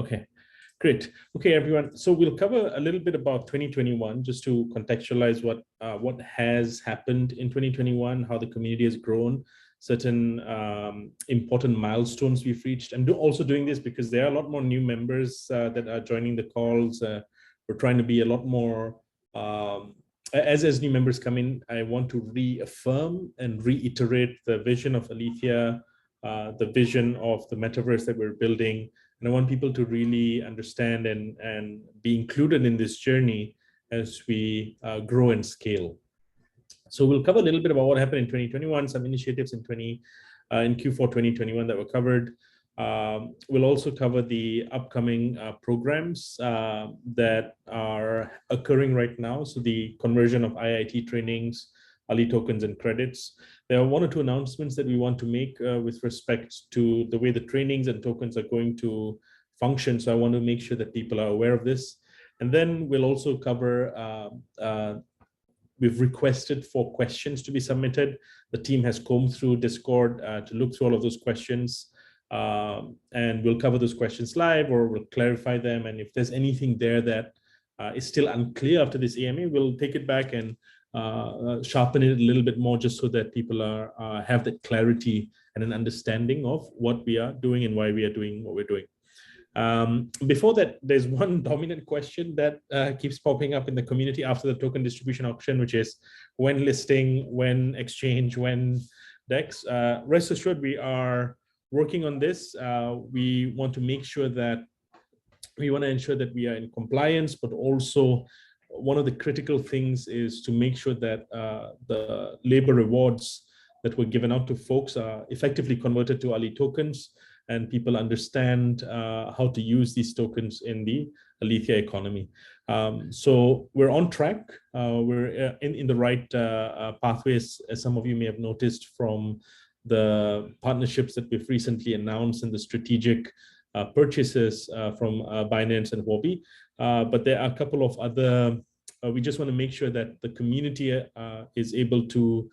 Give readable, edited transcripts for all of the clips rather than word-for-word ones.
Okay, great. Okay, everyone. So we'll cover a little bit about 2021, just to contextualize what has happened in 2021, how the community has grown, certain important milestones we've reached, and also doing this because there are a lot more new members that are joining the calls. We're trying to be a lot more, as new members come in, I want to reaffirm and reiterate the vision of Alethea, the vision of the metaverse that we're building. And I want people to really understand and be included in this journey as we grow and scale. So we'll cover a little bit about what happened in 2021, some initiatives in Q4 2021 that were covered. We'll also cover the upcoming programs that are occurring right now. So the conversion of IIT trainings, Ali tokens and credits. There are one or two announcements that we want to make with respect to the way the trainings and tokens are going to function. So I want to make sure that people are aware of this. And then we'll also cover, we've requested for questions to be submitted. The team has combed through Discord to look through all of those questions. And we'll cover those questions live, or we'll clarify them. And if there's anything there that is still unclear after this AMA, we'll take it back and sharpen it a little bit more, just so that people have that clarity and an understanding of what we are doing and why we are doing what we're doing. Before that, there's one dominant question that keeps popping up in the community after the token distribution auction, which is when listing, when exchange, when DEX. Rest assured, we are working on this. We want to make sure that we want to ensure that we are in compliance, but also one of the critical things is to make sure that the labor rewards that were given out to folks are effectively converted to Ali tokens, and people understand how to use these tokens in the Alethea economy. So we're on track. We're in the right pathways, as some of you may have noticed from the partnerships that we've recently announced and the strategic purchases from Binance and Huobi. But there are a couple of other, we just want to make sure that the community is able to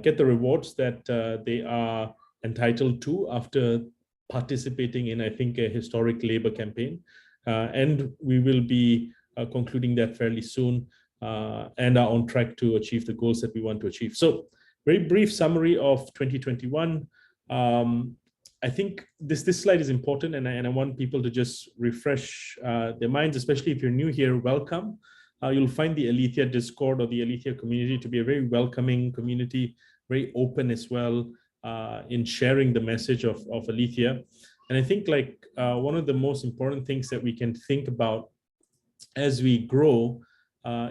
get the rewards that they are entitled to after participating in, I think, a historic labor campaign. And we will be concluding that fairly soon and are on track to achieve the goals that we want to achieve. So very brief summary of 2021. I think this slide is important, and I want people to just refresh their minds, especially if you're new here. Welcome. You'll find the Alethea Discord or the Alethea community to be a very welcoming community, very open as well in sharing the message of Alethea. And I think one of the most important things that we can think about as we grow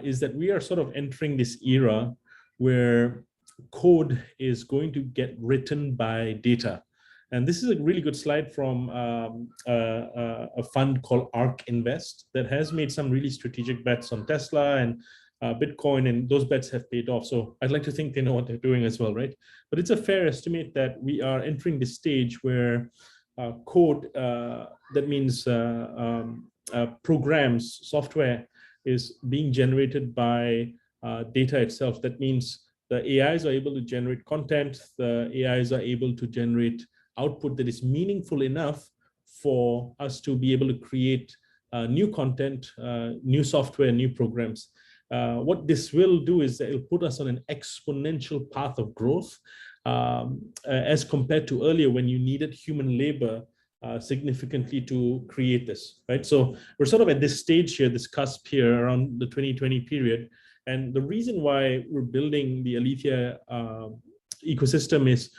is that we are sort of entering this era where code is going to get written by data. And this is a really good slide from a fund called ARK Invest that has made some really strategic bets on Tesla and Bitcoin, and those bets have paid off. So I'd like to think they know what they're doing as well, right? But it's a fair estimate that we are entering this stage where code, that means programs, software, is being generated by data itself. That means the AIs are able to generate content, the AIs are able to generate output that is meaningful enough for us to be able to create new content, new software, new programs. What this will do is that it'll put us on an exponential path of growth as compared to earlier when you needed human labor significantly to create this, right? So we're sort of at this stage here, this cusp here around the 2020 period. And the reason why we're building the Alethea ecosystem is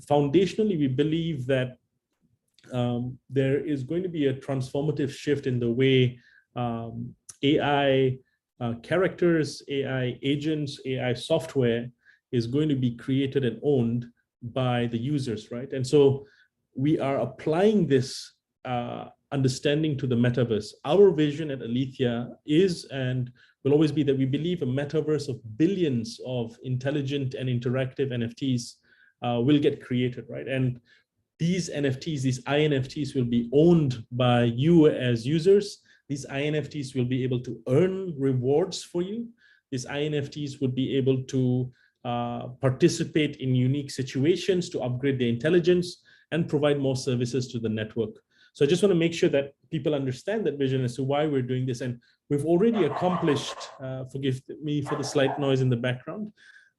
foundationally, we believe that there is going to be a transformative shift in the way AI characters, AI agents, AI software is going to be created and owned by the users, right? And so we are applying this understanding to the metaverse. Our vision at Alethea is and will always be that we believe a metaverse of billions of intelligent and interactive NFTs will get created, right? And these NFTs, these INFTs, will be owned by you as users. These INFTs will be able to earn rewards for you. These INFTs would be able to participate in unique situations to upgrade their intelligence and provide more services to the network. So I just want to make sure that people understand that vision as to why we're doing this. And we've already accomplished, forgive me for the slight noise in the background,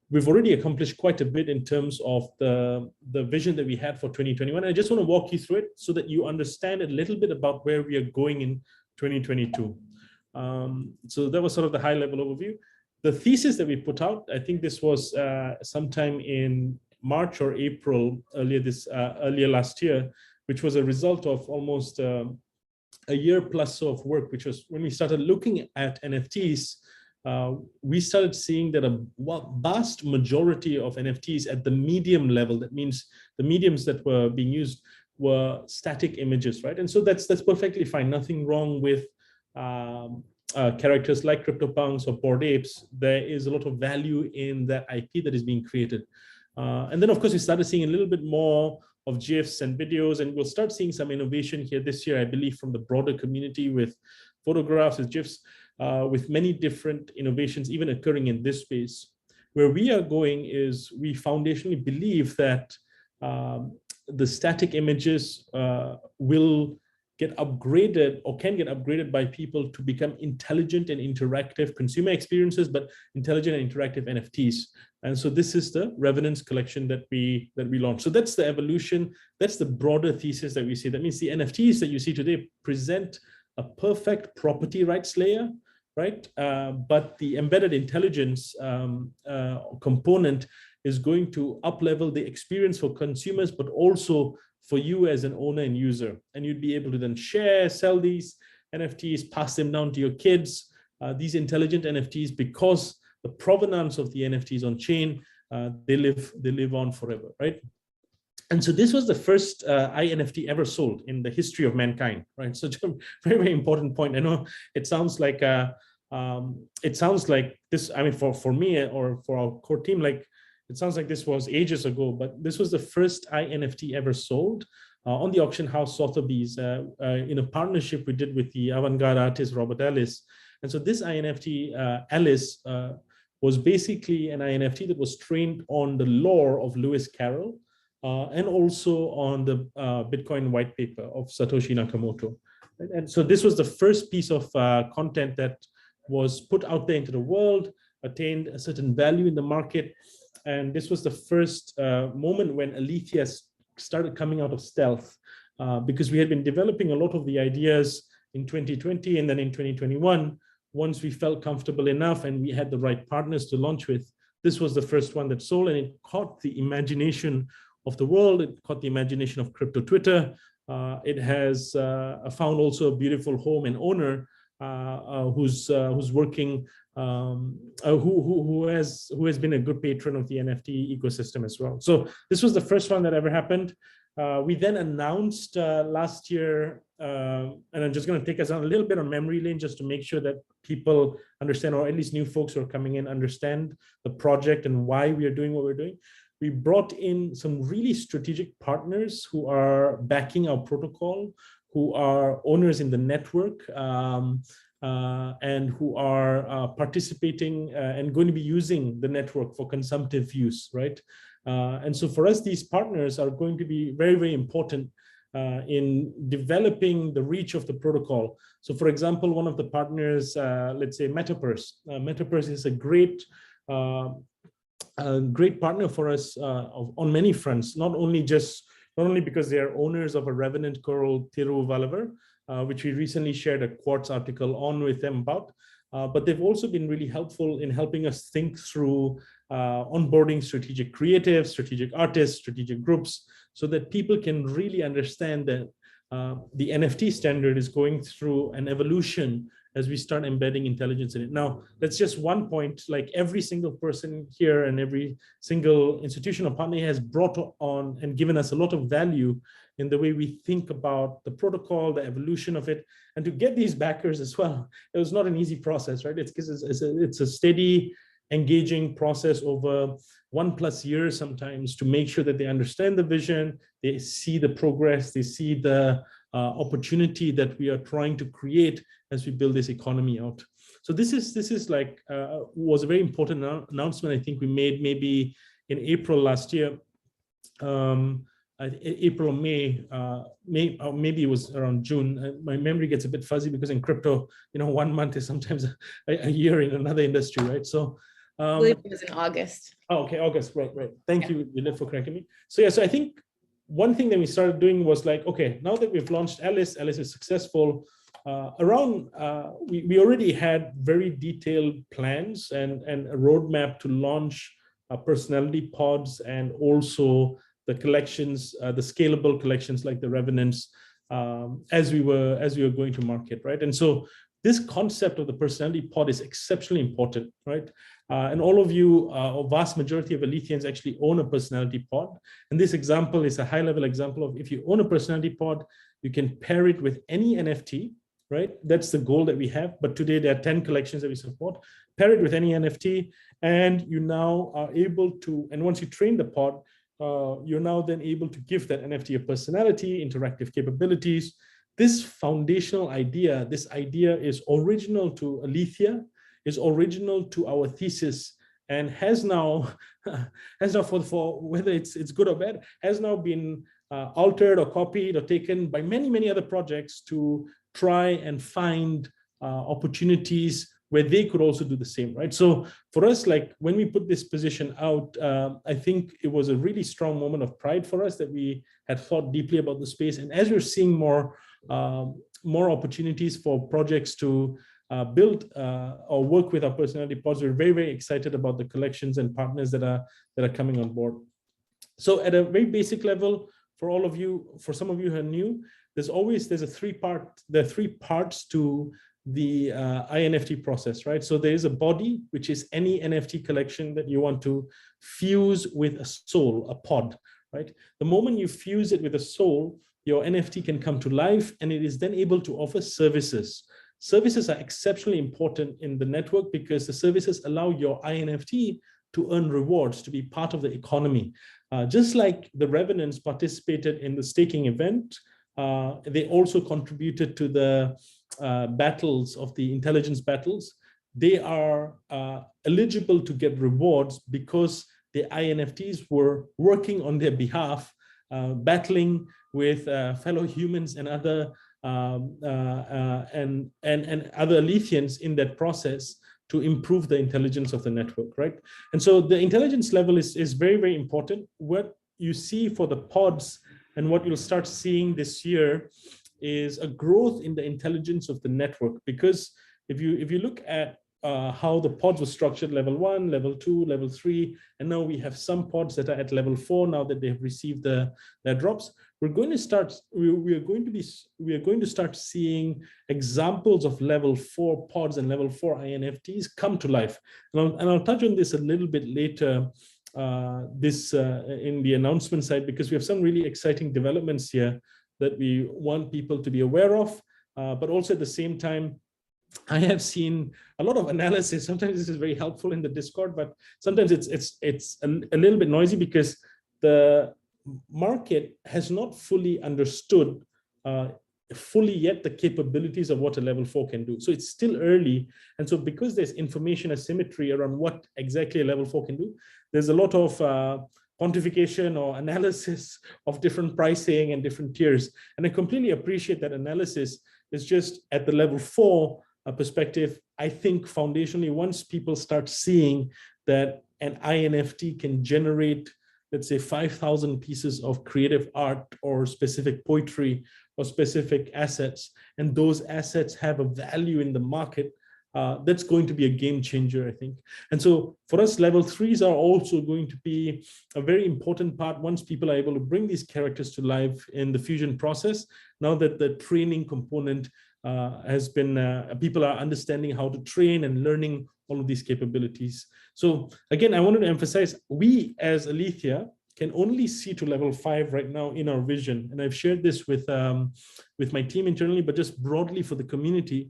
we've already accomplished quite a bit in terms of the vision that we had for 2021. And I just want to walk you through it so that you understand a little bit about where we are going in 2022. So that was sort of the high level overview. The thesis that we put out, I think this was sometime in March or April earlier last year, which was a result of almost a year plus of work, which was when we started looking at NFTs. We started seeing that a vast majority of NFTs at the medium level, that means the mediums that were being used were static images, right? And so that's perfectly fine. Nothing wrong with characters like CryptoPunks or Bored Apes. There is a lot of value in that IP that is being created. And then, of course, we started seeing a little bit more of GIFs and videos, and we'll start seeing some innovation here this year, I believe, from the broader community with photographs, with GIFs, with many different innovations even occurring in this space. Where we are going is we foundationally believe that the static images will get upgraded or can get upgraded by people to become intelligent and interactive consumer experiences, but intelligent and interactive NFTs. And so this is the Revenance collection that we launched. So that's the evolution. That's the broader thesis that we see. That means the NFTs that you see today present a perfect property rights layer, right? But the embedded intelligence component is going to up-level the experience for consumers, but also for you as an owner and user. And you'd be able to then share, sell these NFTs, pass them down to your kids, these intelligent NFTs, because the provenance of the NFTs on chain, they live on forever, right? And so this was the first NFT ever sold in the history of mankind, right? So very, very important point. I know it sounds like this, I mean, for me or for our core team, like, it sounds like this was ages ago, but this was the first NFT ever sold on the auction house Sotheby's in a partnership we did with the avant-garde artist Robert Ellis. And so this NFT, Ellis, was basically an NFT that was trained on the lore of Lewis Carroll and also on the Bitcoin white paper of Satoshi Nakamoto. And so this was the first piece of content that was put out there into the world, attained a certain value in the market. And this was the first moment when Alethea started coming out of stealth, because we had been developing a lot of the ideas in 2020 and then in 2021. Once we felt comfortable enough and we had the right partners to launch with, this was the first one that sold, and it caught the imagination of the world. It caught the imagination of crypto Twitter. It has found also a beautiful home and owner who's working, who has been a good patron of the NFT ecosystem as well. So this was the first one that ever happened. We then announced last year, and I'm just going to take us on a little bit on memory lane just to make sure that people understand, or at least new folks who are coming in understand the project and why we are doing what we're doing. We brought in some really strategic partners who are backing our protocol, who are owners in the network, and who are participating and going to be using the network for consumptive use, right? And so for us, these partners are going to be very, very important in developing the reach of the protocol. So for example, one of the partners, let's say Metaverse. Metaverse is a great partner for us on many fronts, not only because they are owners of a revenant called Thiru Valavar, which we recently shared a Quartz article on with them about, but they've also been really helpful in helping us think through onboarding strategic creatives, strategic artists, strategic groups, so that people can really understand that the NFT standard is going through an evolution as we start embedding intelligence in it. Now, that's just one point. Like, every single person here and every single institutional partner has brought on and given us a lot of value in the way we think about the protocol, the evolution of it. And to get these backers as well, it was not an easy process, right? It's a steady, engaging process over 1+ years sometimes, to make sure that they understand the vision, they see the progress, they see the opportunity that we are trying to create as we build this economy out. So this is like was a very important announcement I think we made maybe in April last year. April or May, or maybe it was around June. My memory gets a bit fuzzy because in crypto, 1 month is sometimes a year in another industry, right? So, I believe it was in August. Oh, okay, August, right. Thank you, Violet, for correcting me. So yeah, so I think one thing that we started doing was like, okay, now that we've launched Alice is successful. We already had very detailed plans and a roadmap to launch personality pods and also the collections, the scalable collections like the Revenants, as we were going to market, right? And so this concept of the personality pod is exceptionally important, right? And all of you, a vast majority of Aletheans actually own a personality pod. And this example is a high-level example of if you own a personality pod, you can pair it with any NFT, right? That's the goal that we have. But today there are 10 collections that we support. Pair it with any NFT, and you now are able to, and once you train the pod, you're now then able to give that NFT a personality, interactive capabilities. This foundational idea, this idea is original to Alethea, is original to our thesis, and has now for whether it's good or bad, has now been altered or copied or taken by many other projects to try and find opportunities where they could also do the same, right? So for us, like when we put this position out, I think it was a really strong moment of pride for us that we had thought deeply about the space. And as we're seeing more opportunities for projects to build or work with our personality pods, we're very excited about the collections and partners that are coming on board. So at a very basic level, for all of you, for some of you who are new, there are three parts to the INFT process, right? So there is a body, which is any NFT collection that you want to fuse with a soul, a pod, right? The moment you fuse it with a soul, your NFT can come to life, and it is then able to offer services. Services are exceptionally important in the network because the services allow your INFT to earn rewards, to be part of the economy. Just like the Revenants participated in the staking event, they also contributed to the battles of the intelligence battles. They are eligible to get rewards because the INFTs were working on their behalf, battling with fellow humans and other and other Alethians in that process to improve the intelligence of the network, right? And so the intelligence level is very important. What you see for the pods and what you'll start seeing this year is a growth in the intelligence of the network. Because if you look at how the pods were structured, level 1, level 2, level 3, and now we have some pods that are at level 4 now that they have received their drops. We are going to start seeing examples of level 4 pods and level 4 INFTs come to life. And I'll touch on this a little bit later in the announcement side, because we have some really exciting developments here that we want people to be aware of, but also at the same time, I have seen a lot of analysis. Sometimes this is very helpful in the Discord, but sometimes it's a little bit noisy because the market has not fully understood fully yet the capabilities of what a level 4 can do. So it's still early. And so because there's information asymmetry around what exactly a level 4 can do, there's a lot of quantification or analysis of different pricing and different tiers. And I completely appreciate that analysis is just at the level 4 perspective. I think foundationally, once people start seeing that an INFT can generate, let's say, 5,000 pieces of creative art or specific poetry or specific assets, and those assets have a value in the market, that's going to be a game changer, I think. And so for us, level 3s are also going to be a very important part once people are able to bring these characters to life in the fusion process. Now that the training component has been, people are understanding how to train and learning all of these capabilities. So again, I wanted to emphasize, we as Alethea can only see to level 5 right now in our vision. And I've shared this with my team internally, but just broadly for the community,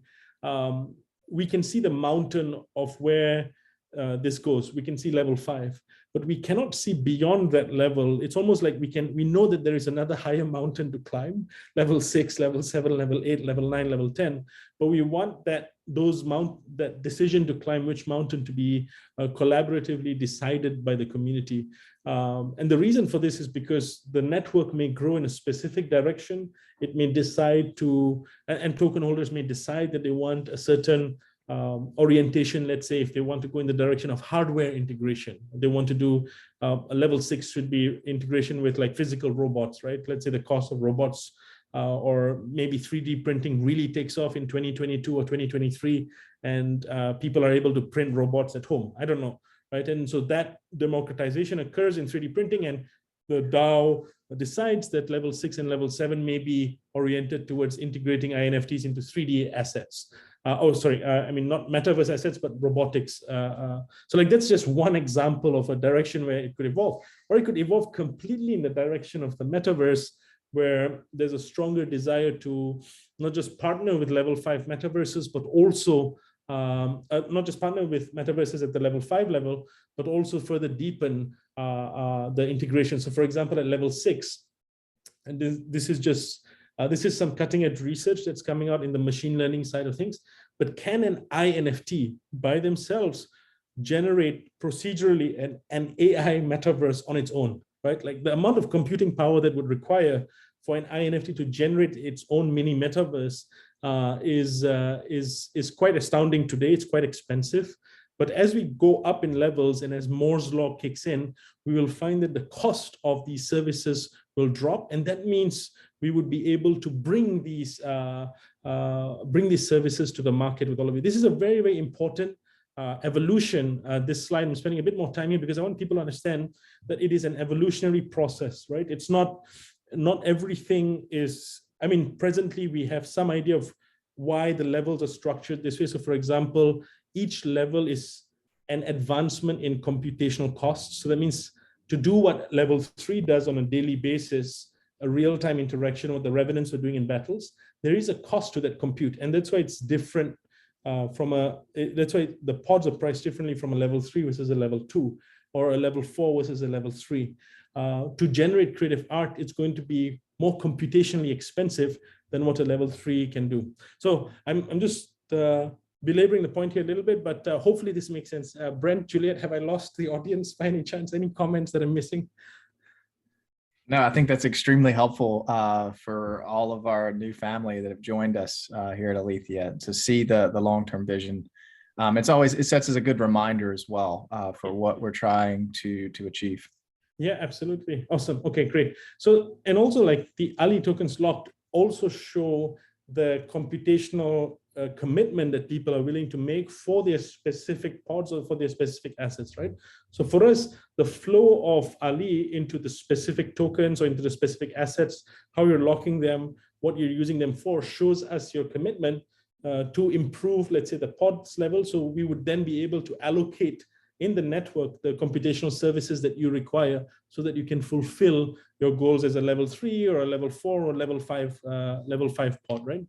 we can see the mountain of where this goes. We can see level 5, but we cannot see beyond that level. It's almost like we know that there is another higher mountain to climb, level 6, level 7, level 8, level 9, level 10, but we want that decision to climb which mountain to be collaboratively decided by the community. And the reason for this is because the network may grow in a specific direction. It may decide to, and token holders may decide that they want a certain orientation. Let's say if they want to go in the direction of hardware integration, they want to do a level 6 should be integration with like physical robots, right? Let's say the cost of robots or maybe 3D printing really takes off in 2022 or 2023, and people are able to print robots at home. I don't know, right? And so that democratization occurs in 3D printing, and the DAO decides that level 6 and level 7 may be oriented towards integrating INFTs into 3D assets. I mean, not metaverse assets, but robotics. So like that's just one example of a direction where it could evolve, or it could evolve completely in the direction of the metaverse, where there's a stronger desire to not just partner with level 5 metaverses, but also not just partner with metaverses at the level 5 level, but also further deepen the integration. So for example, at level 6, and this is some cutting edge research that's coming out in the machine learning side of things, but can an INFT by themselves generate procedurally an AI metaverse on its own, right? Like the amount of computing power that would require for an INFT to generate its own mini metaverse is quite astounding today. It's quite expensive. But as we go up in levels and as Moore's law kicks in, we will find that the cost of these services will drop. And that means we would be able to bring these services to the market with all of you. This is a very, very important evolution. This slide, I'm spending a bit more time here because I want people to understand that it is an evolutionary process, right? It's not everything is, I mean, presently we have some idea of why the levels are structured this way. So for example, each level is an advancement in computational costs. So that means to do what level 3 does on a daily basis, a real-time interaction with the revenants are doing in battles, there is a cost to that compute. And that's why it's different that's why the pods are priced differently from a level 3 versus a level 2, or a level 4 versus a level 3. To generate creative art, it's going to be more computationally expensive than what a level 3 can do. So I'm just belaboring the point here a little bit, but hopefully this makes sense. Brent, Juliet, have I lost the audience by any chance? Any comments that I'm missing? No, I think that's extremely helpful for all of our new family that have joined us here at Alethea to see the long-term vision. It sets as a good reminder as well for what we're trying to achieve. Yeah, absolutely. Awesome. Okay, great. So, and also like the Ali tokens locked also show the computational commitment that people are willing to make for their specific pods or for their specific assets, right? So for us, the flow of Ali into the specific tokens or into the specific assets, how you're locking them, what you're using them for, shows us your commitment to improve, let's say, the pods level. So we would then be able to allocate in the network the computational services that you require so that you can fulfill your goals as a level 3 or a level 4 or level 5 pod, right?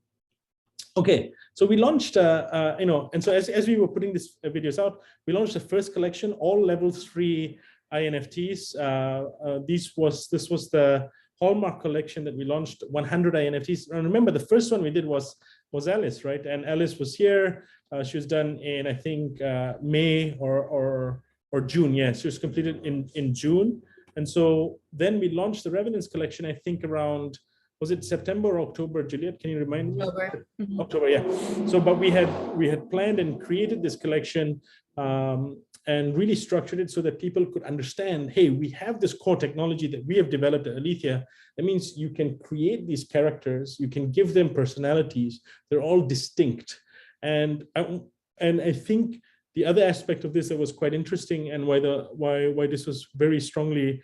Okay, so we launched, and so as we were putting these videos out, we launched the first collection, all level 3 INFTs. This was the hallmark collection that we launched, 100 INFTs. And remember, the first one we did was Alice, right? And Alice was here. She was done in, I think, May or June. Yeah, she was completed in June. And so then we launched the Revenants collection, I think around, was it September or October, Juliet? Can you remind me? October. October, yeah. So, but we had planned and created this collection and really structured it so that people could understand, hey, we have this core technology that we have developed at Alethea. That means you can create these characters, you can give them personalities. They're all distinct. And I think the other aspect of this that was quite interesting and why this was very strongly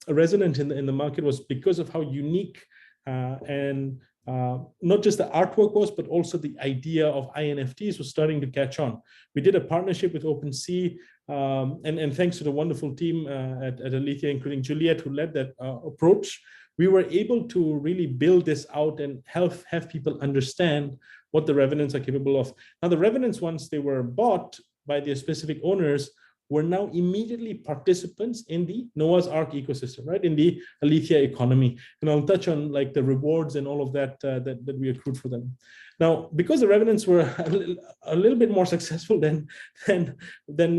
resonant in the market was because of how unique and not just the artwork was, but also the idea of INFTs was starting to catch on. We did a partnership with Opensea, and thanks to the wonderful team at Alethea, including Juliet, who led that approach, we were able to really build this out and have people understand what the Revenants are capable of. Now, the Revenants, once they were bought, by their specific owners were now immediately participants in the Noah's Ark ecosystem, right? In the Alethea economy. And I'll touch on like the rewards and all of that that we accrued for them. Now, because the revenants were a little bit more successful than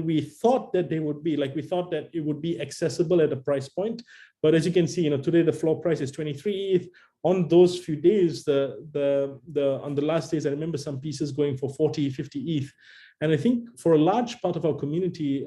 we thought that they would be, like we thought that it would be accessible at a price point. But as you can see, today the floor price is 23 ETH. On those few days, on the last days, I remember some pieces going for 40, 50 ETH. And I think for a large part of our community,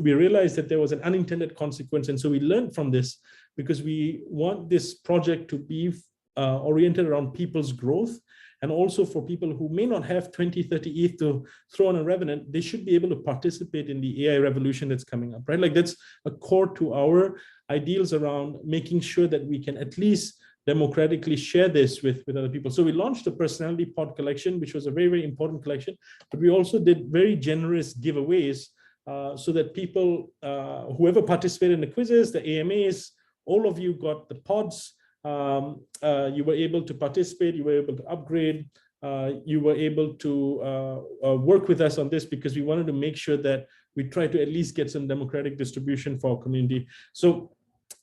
we realized that there was an unintended consequence. And so we learned from this, because we want this project to be oriented around people's growth. And also for people who may not have 20, 30 ETH to throw on a revenant, they should be able to participate in the AI revolution that's coming up, right? Like that's a core to our ideals around making sure that we can at least democratically share this with other people. So we launched the personality pod collection, which was a very, very important collection, but we also did very generous giveaways so that people, whoever participated in the quizzes, the AMAs, all of you got the pods. You were able to participate, you were able to upgrade, you were able to work with us on this, because we wanted to make sure that we try to at least get some democratic distribution for our community. So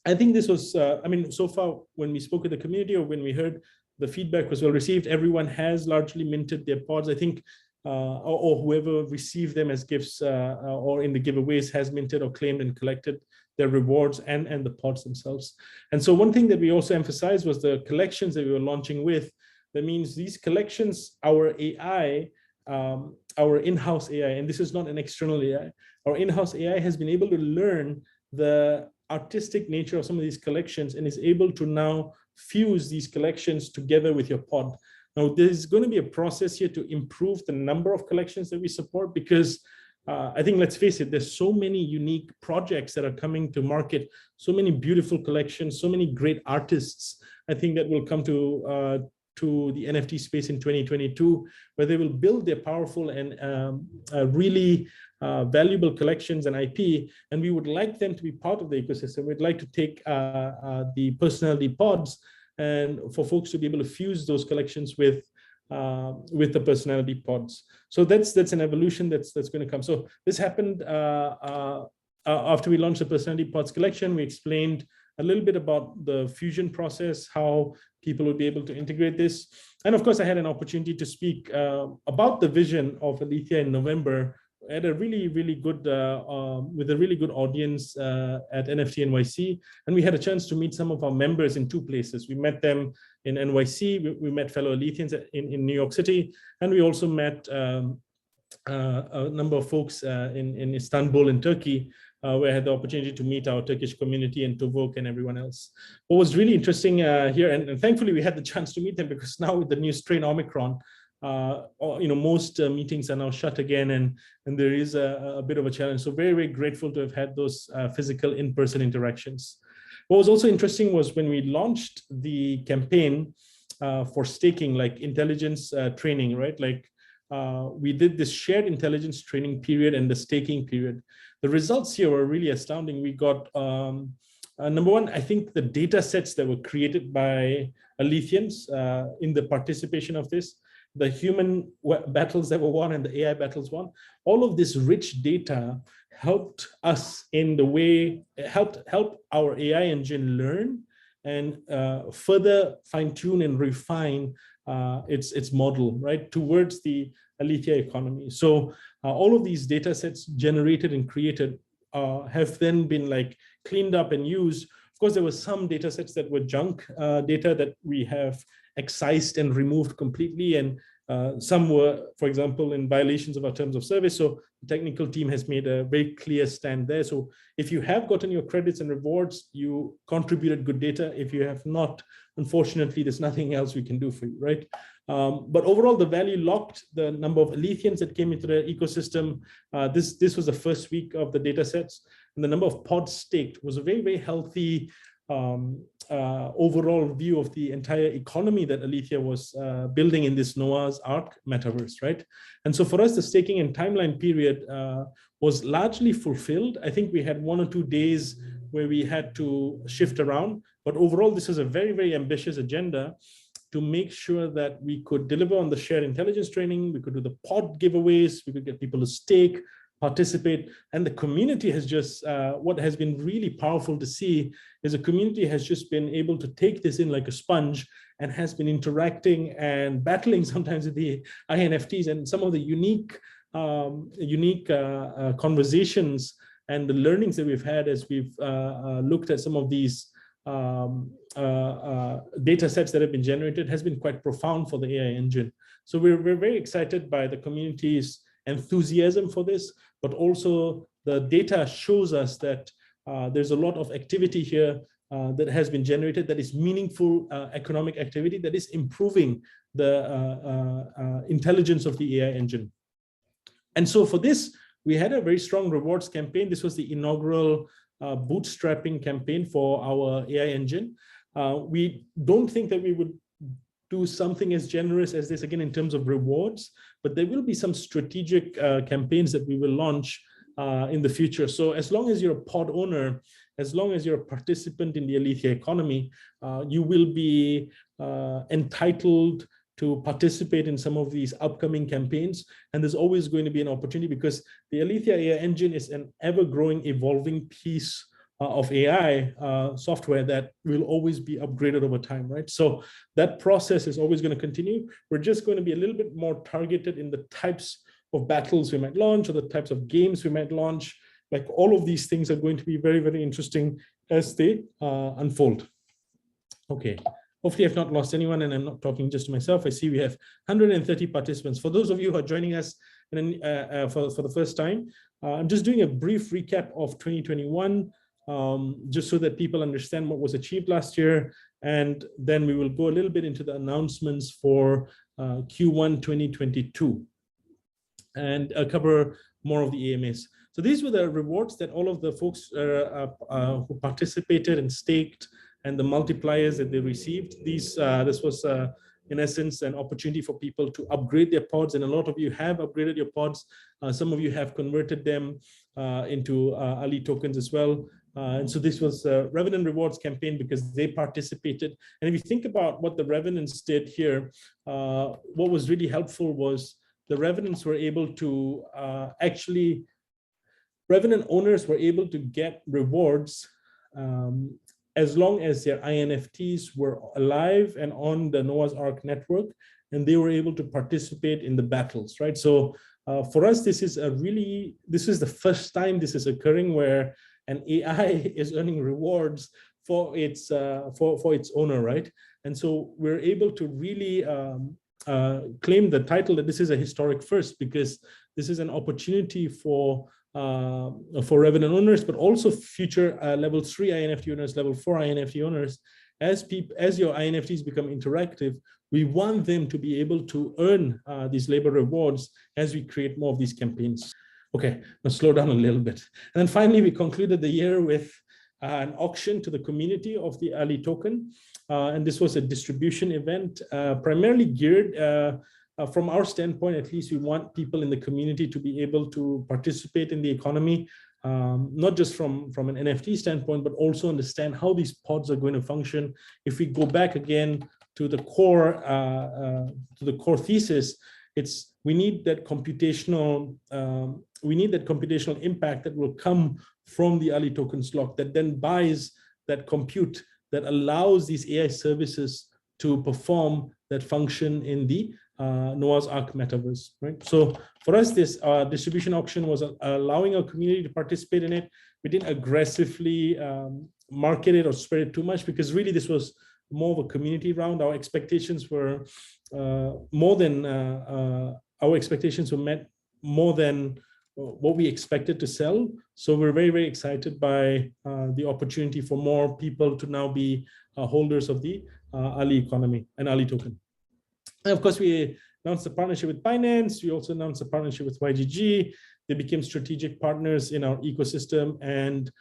I think this was, so far when we spoke with the community or when we heard the feedback was well received, everyone has largely minted their pods. I think, or whoever received them as gifts or in the giveaways has minted or claimed and collected their rewards and the pods themselves. And so one thing that we also emphasized was the collections that we were launching with. That means these collections, our AI, our in-house AI, and this is not an external AI, our in-house AI has been able to learn the artistic nature of some of these collections and is able to now fuse these collections together with your pod. Now, there's going to be a process here to improve the number of collections that we support, because I think, let's face it, there's so many unique projects that are coming to market, so many beautiful collections, so many great artists, I think, that will come to the NFT space in 2022, where they will build their powerful and really valuable collections and IP, and we would like them to be part of the ecosystem. We'd like to take the personality pods and for folks to be able to fuse those collections with the personality pods. So that's an evolution that's going to come. So this happened after we launched the personality pods collection. We explained a little bit about the fusion process, how people would be able to integrate this. And of course, I had an opportunity to speak about the vision of Alethea in November at a really, really good, with a really good audience at NFT NYC. And we had a chance to meet some of our members in two places. We met them in NYC, we met fellow Aletheans in New York City, and we also met a number of folks in Istanbul in Turkey, where I had the opportunity to meet our Turkish community and Tuvok and everyone else. What was really interesting here, and thankfully we had the chance to meet them, because now with the new strain Omicron, most meetings are now shut again, and there is a bit of a challenge. So very, very grateful to have had those physical in-person interactions. What was also interesting was when we launched the campaign for staking, like intelligence training, right? Like we did this shared intelligence training period and the staking period. The results here were really astounding. We got, number one, I think the data sets that were created by Aletheans in the participation of this, the human battles that were won and the AI battles won, all of this rich data helped us in the way, help our AI engine learn and further fine-tune and refine its model, right, towards the Alethea economy. So all of these data sets generated and created have then been like cleaned up and used. Of course, there were some data sets that were junk data that we have excised and removed completely, and some were, for example, in violations of our terms of service. So the technical team has made a very clear stand there. So if you have gotten your credits and rewards, you contributed good data. If you have not, unfortunately, there's nothing else we can do for you, right? But overall, the value locked the number of Aletheans that came into the ecosystem. This was the first week of the data sets, and the number of pods staked was a very, very healthy overall view of the entire economy that Alethea was building in this Noah's Ark metaverse, right? And so for us, the staking and timeline period was largely fulfilled. I think we had 1 or 2 days where we had to shift around, but overall, this is a very, very ambitious agenda. to make sure that we could deliver on the shared intelligence training, we could do the pod giveaways, we could get people to stake, participate, and the community has just, what has been really powerful to see is the community has just been able to take this in like a sponge and has been interacting and battling sometimes with the INFTs, and some of the unique conversations and the learnings that we've had as we've looked at some of these data sets that have been generated has been quite profound for the AI engine. So we're very excited by the community's enthusiasm for this, but also the data shows us that there's a lot of activity here that has been generated that is meaningful economic activity that is improving the intelligence of the AI engine. And so for this, we had a very strong rewards campaign. This was the inaugural bootstrapping campaign for our AI engine. We don't think that we would do something as generous as this again in terms of rewards, but there will be some strategic campaigns that we will launch in the future. So as long as you're a pod owner, as long as you're a participant in the Alethea economy, you will be entitled to participate in some of these upcoming campaigns. And there's always going to be an opportunity because the Alethea AI engine is an ever-growing, evolving piece of AI software that will always be upgraded over time, right? So that process is always going to continue. We're just going to be a little bit more targeted in the types of battles we might launch or the types of games we might launch. Like all of these things are going to be very, very interesting as they unfold. Okay. Hopefully I've not lost anyone and I'm not talking just to myself. I see we have 130 participants. For those of you who are joining us for the first time, I'm just doing a brief recap of 2021, just so that people understand what was achieved last year. And then we will go a little bit into the announcements for Q1 2022 and cover more of the AMAs. So these were the rewards that all of the folks who participated and staked and the multipliers that they received. This was, in essence, an opportunity for people to upgrade their pods, and a lot of you have upgraded your pods. Some of you have converted them into Ali tokens as well. And so this was a Revenant Rewards campaign because they participated. And if you think about what the Revenants did here, what was really helpful was the Revenants were able to Revenant owners were able to get rewards as long as their INFTs were alive and on the Noah's Ark network, and they were able to participate in the battles, right? So for us, this is the first time this is occurring where an AI is earning rewards for its owner, right? And so we're able to really claim the title that this is a historic first, because this is an opportunity for Revenant owners, but also future level 3 INFT owners, level 4 INFT owners. As your INFTs become interactive, we want them to be able to earn these labor rewards as we create more of these campaigns. Okay, now slow down a little bit. And then finally, we concluded the year with an auction to the community of the Ali token. And this was a distribution event, primarily geared from our standpoint. At least we want people in the community to be able to participate in the economy, not just from an NFT standpoint, but also understand how these pods are going to function. If we go back again to the core thesis, we need that computational impact that will come from the Ali token slot that then buys that compute that allows these AI services to perform that function in the Noah's Ark metaverse, right? So for us, this distribution auction was allowing our community to participate in it. We didn't aggressively market it or spread it too much because really this was more of a community round. Our expectations were met more than what we expected to sell. So we're very, very excited by the opportunity for more people to now be holders of the Ali economy and Ali token. And of course, we announced a partnership with Binance. We also announced a partnership with YGG. They became strategic partners in our ecosystem and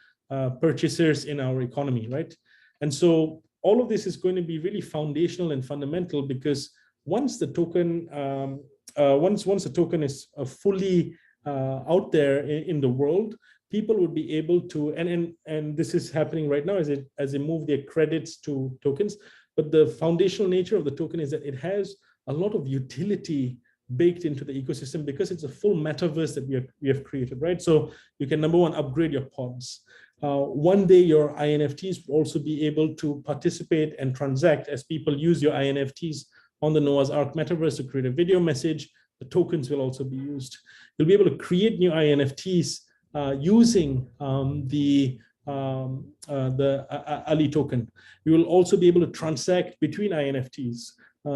purchasers in our economy, right? And so all of this is going to be really foundational and fundamental, because once the token, once the token is fully out there in the world, people would be able to, and this is happening right now as they move their credits to tokens. but the foundational nature of the token is that it has a lot of utility baked into the ecosystem because it's a full metaverse that we have created, right? So you can, number one, upgrade your pods. One day your INFTs will also be able to participate and transact as people use your INFTs on the Noah's Ark metaverse to create a video message. The tokens will also be used. You'll be able to create new INFTs using the Ali token. You will also be able to transact between INFTs.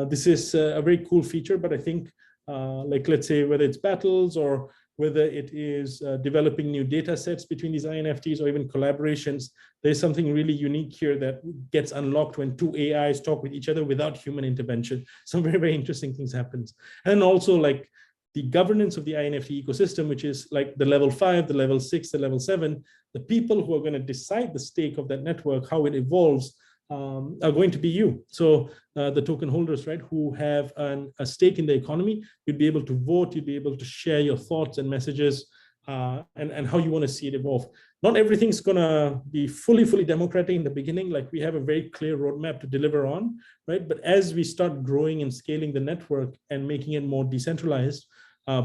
This is a very cool feature, but I think like, let's say, whether it's battles or whether it is developing new data sets between these INFTs or even collaborations, there's something really unique here that gets unlocked when two AIs talk with each other without human intervention. Some very, very interesting things happens. And also, like, the governance of the INFT ecosystem, which is like the level 5, the level 6, the level 7, the people who are going to decide the stake of that network, how it evolves, are going to be you. So the token holders, right, who have a stake in the economy, you'd be able to vote, you'd be able to share your thoughts and messages and how you want to see it evolve. Not everything's going to be fully democratic in the beginning. Like, we have a very clear roadmap to deliver on, right? But as we start growing and scaling the network and making it more decentralized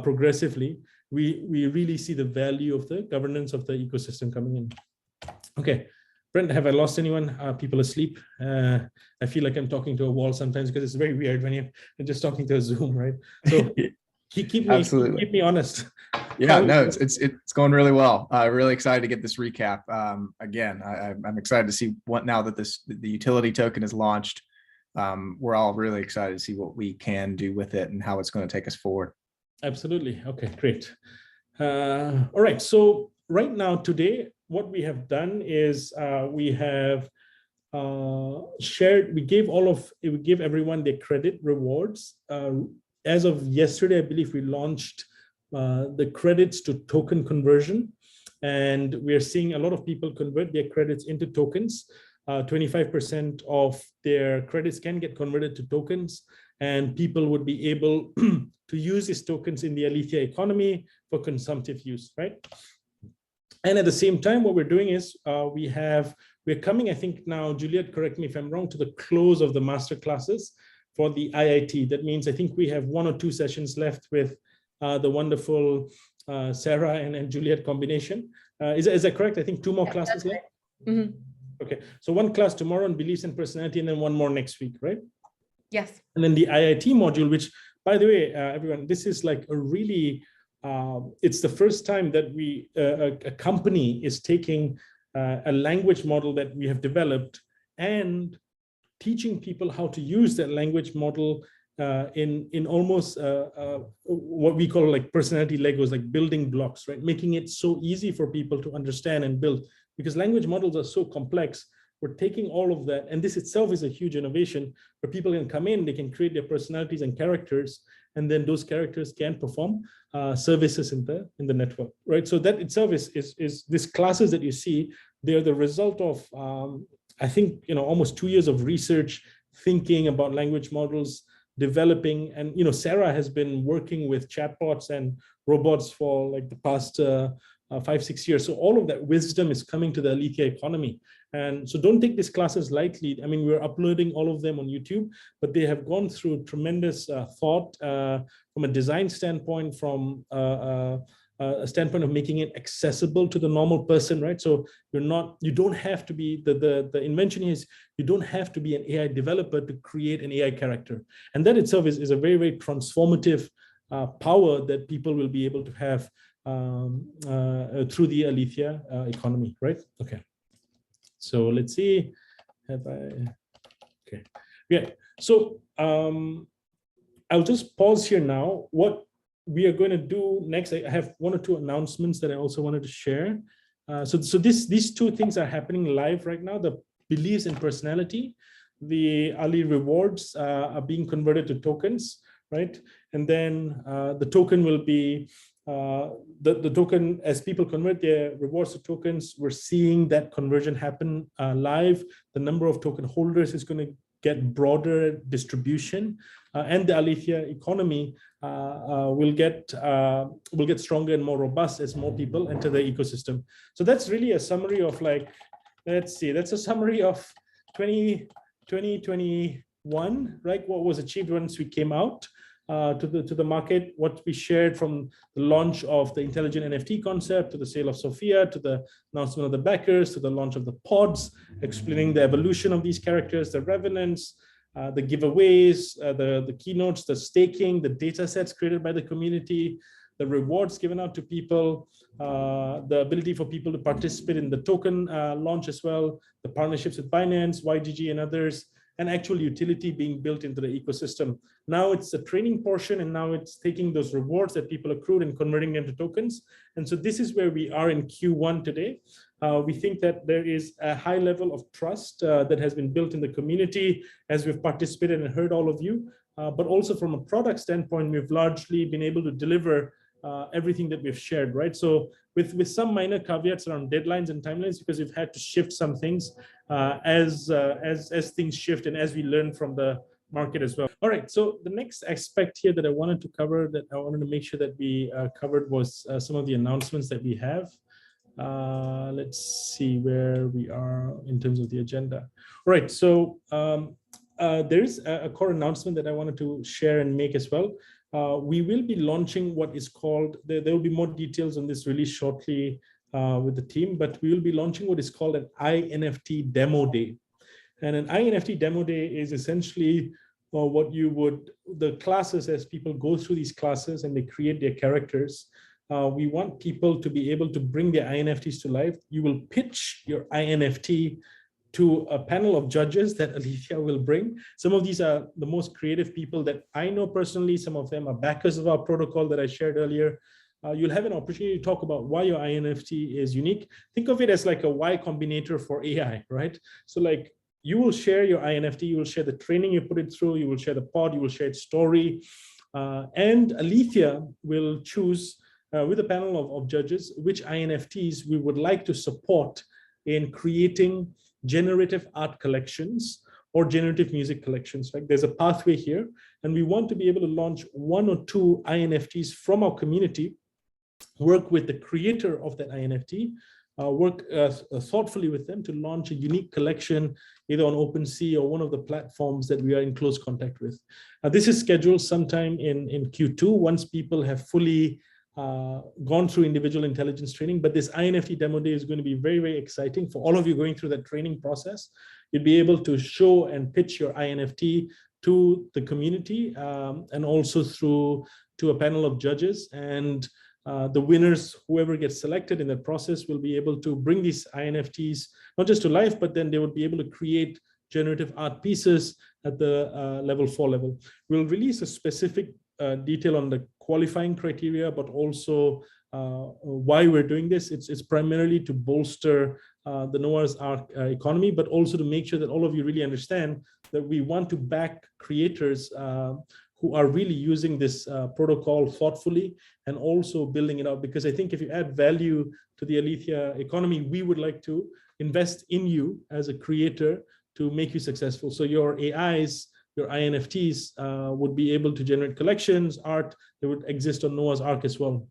progressively, we really see the value of the governance of the ecosystem coming in. Okay. Brent, have I lost anyone? People asleep? I feel like I'm talking to a wall sometimes because it's very weird when you're just talking to a Zoom, right? So keep me honest. Yeah, no, it's going really well. Really excited to get this recap. Again, I'm excited to see what, now that the utility token is launched, we're all really excited to see what we can do with it and how it's going to take us forward. Absolutely. Okay, great. All right. So right now, today, what we have done is we have shared, we gave everyone their credit rewards. As of yesterday, I believe we launched the credits to token conversion. And we're seeing a lot of people convert their credits into tokens. 25% of their credits can get converted to tokens, and people would be able to use these tokens in the Alethea economy for consumptive use, right? And at the same time, what we're doing is we're coming, I think now, Juliet, correct me if I'm wrong, to the close of the master classes for the IIT. That means I think we have 1 or 2 sessions left with the wonderful Sarah and Juliet combination. Is that correct? I think 2 more classes left. Mm-hmm. Okay, so 1 class tomorrow on beliefs and personality, and then 1 more next week, right? Yes. And then the IIT module, which, by the way, everyone, this is like a really, it's the first time that a company is taking a language model that we have developed and teaching people how to use that language model in almost what we call like personality Legos, like building blocks, right? Making it so easy for people to understand and build, because language models are so complex. We're taking all of that, and this itself is a huge innovation where people can come in, they can create their personalities and characters, and then those characters can perform services in the network, right? So that itself is these classes that you see, they're the result of I think, almost 2 years of research, thinking about language models, developing, and Sarah has been working with chatbots and robots for like the past 5-6 years. So all of that wisdom is coming to the Alethea economy. And so don't take these classes lightly. I mean, we're uploading all of them on YouTube, but they have gone through tremendous thought from a design standpoint, from a standpoint of making it accessible to the normal person, right? So you don't have to be, the invention is, you don't have to be an AI developer to create an AI character. And that itself is a very, very transformative power that people will be able to have through the Alethea economy, right? Okay. So let's see, okay. Yeah, so I'll just pause here now. What we are going to do next, I have 1 or 2 announcements that I also wanted to share. So these 2 things are happening live right now. The beliefs and personality, the Ali rewards are being converted to tokens, right? And then the token will be, the token, as people convert their rewards to tokens, we're seeing that conversion happen live. The number of token holders is going to get broader distribution, and the Alethea economy will get stronger and more robust as more people enter the ecosystem. So that's really a summary of, like, let's see, that's a summary of 20 2021, right? What was achieved once we came out to the market, what we shared from the launch of the intelligent NFT concept, to the sale of Sophia, to the announcement of the backers, to the launch of the pods, explaining the evolution of these characters, the revenants, the giveaways, the keynotes, the staking, the data sets created by the community, the rewards given out to people, the ability for people to participate in the token launch as well, the partnerships with Binance, YGG, and others, and actual utility being built into the ecosystem. Now it's the training portion, and now it's taking those rewards that people accrued and converting them to tokens. And so this is where we are in Q1 today. We think that there is a high level of trust that has been built in the community as we've participated and heard all of you. But also from a product standpoint, we've largely been able to deliver everything that we've shared, right? So with some minor caveats around deadlines and timelines, because we've had to shift some things as things shift and as we learn from the market as well. All right, so the next aspect here that I wanted to cover, that I wanted to make sure that we covered, was some of the announcements that we have. Let's see where we are in terms of the agenda. All right, so there's a core announcement that I wanted to share and make as well. We will be launching what is called, there will be more details on this release shortly with the team, but we will be launching what is called an iNFT demo day. And an iNFT demo day is essentially what you would, the classes, as people go through these classes and they create their characters, we want people to be able to bring their iNFTs to life. You will pitch your iNFT to a panel of judges that Alethea will bring. Some of these are the most creative people that I know personally. Some of them are backers of our protocol that I shared earlier. You'll have an opportunity to talk about why your iNFT is unique. Think of it as like a Y Combinator for AI, right? So like, you will share your iNFT, you will share the training you put it through, you will share the pod, you will share its story. And Alethea will choose with a panel of judges which iNFTs we would like to support in creating generative art collections or generative music collections. Like, there's a pathway here, and we want to be able to launch 1 or 2 iNFTs from our community, work with the creator of that iNFT, work thoughtfully with them to launch a unique collection either on Opensea or one of the platforms that we are in close contact with. This is scheduled sometime in Q2, once people have fully gone through individual intelligence training. But this iNFT demo day is going to be very, very exciting for all of you going through that training process. You'll be able to show and pitch your iNFT to the community and also through to a panel of judges. And the winners, whoever gets selected in that process, will be able to bring these iNFTs not just to life, but then they would be able to create generative art pieces at the level 4 level. We'll release a specific detail on the qualifying criteria, but also why we're doing this. It's primarily to bolster the Noah's Ark economy, but also to make sure that all of you really understand that we want to back creators who are really using this protocol thoughtfully and also building it out. Because I think if you add value to the Alethea economy, we would like to invest in you as a creator to make you successful. So your AIs, your iNFTs would be able to generate collections, art that would exist on Noah's Ark as well.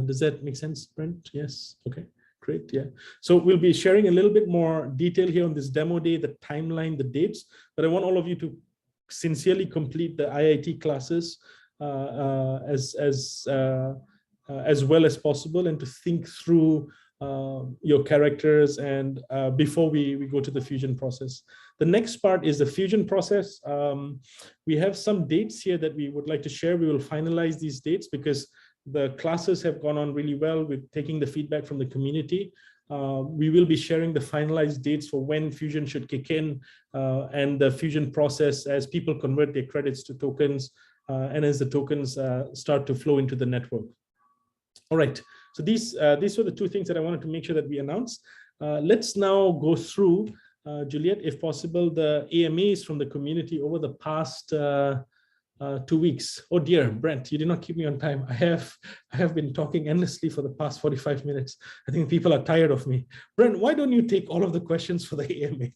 Does that make sense, Brent? Yes, okay, great, yeah. So we'll be sharing a little bit more detail here on this demo day, the timeline, the dates, but I want all of you to sincerely complete the IIT classes as well as possible, and to think through your characters and before we go to the fusion process. The next part is the fusion process. We have some dates here that we would like to share. We will finalize these dates because the classes have gone on really well with taking the feedback from the community. We will be sharing the finalized dates for when fusion should kick in and the fusion process as people convert their credits to tokens and as the tokens start to flow into the network. All right, so these were the 2 things that I wanted to make sure that we announced. Let's now go through, Juliet, if possible, the AMAs from the community over the past 2 weeks. Oh dear, Brent, you did not keep me on time. I have been talking endlessly for the past 45 minutes. I think people are tired of me. Brent, why don't you take all of the questions for the AMA?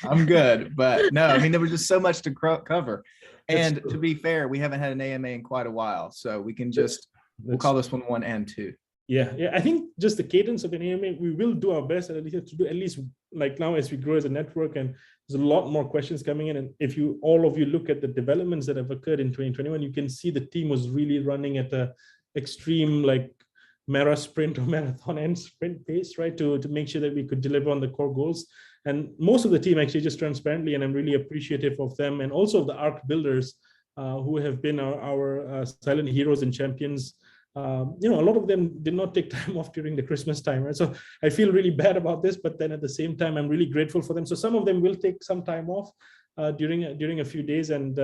I'm good, but no, I mean, there was just so much to cover. And to be fair, we haven't had an AMA in quite a while, so we can just, we'll call this one and 2. Yeah, I think just the cadence of an AMA, we will do our best at least to do at least like now as we grow as a network, and there's a lot more questions coming in. And if all of you look at the developments that have occurred in 2021, you can see the team was really running at a extreme like sprint or marathon and sprint pace, right? To make sure that we could deliver on the core goals. And most of the team actually just transparently, and I'm really appreciative of them and also of the ARC builders who have been our silent heroes and champions. A lot of them did not take time off during the Christmas time, right? So I feel really bad about this, but then at the same time, I'm really grateful for them. So some of them will take some time off during a few days, and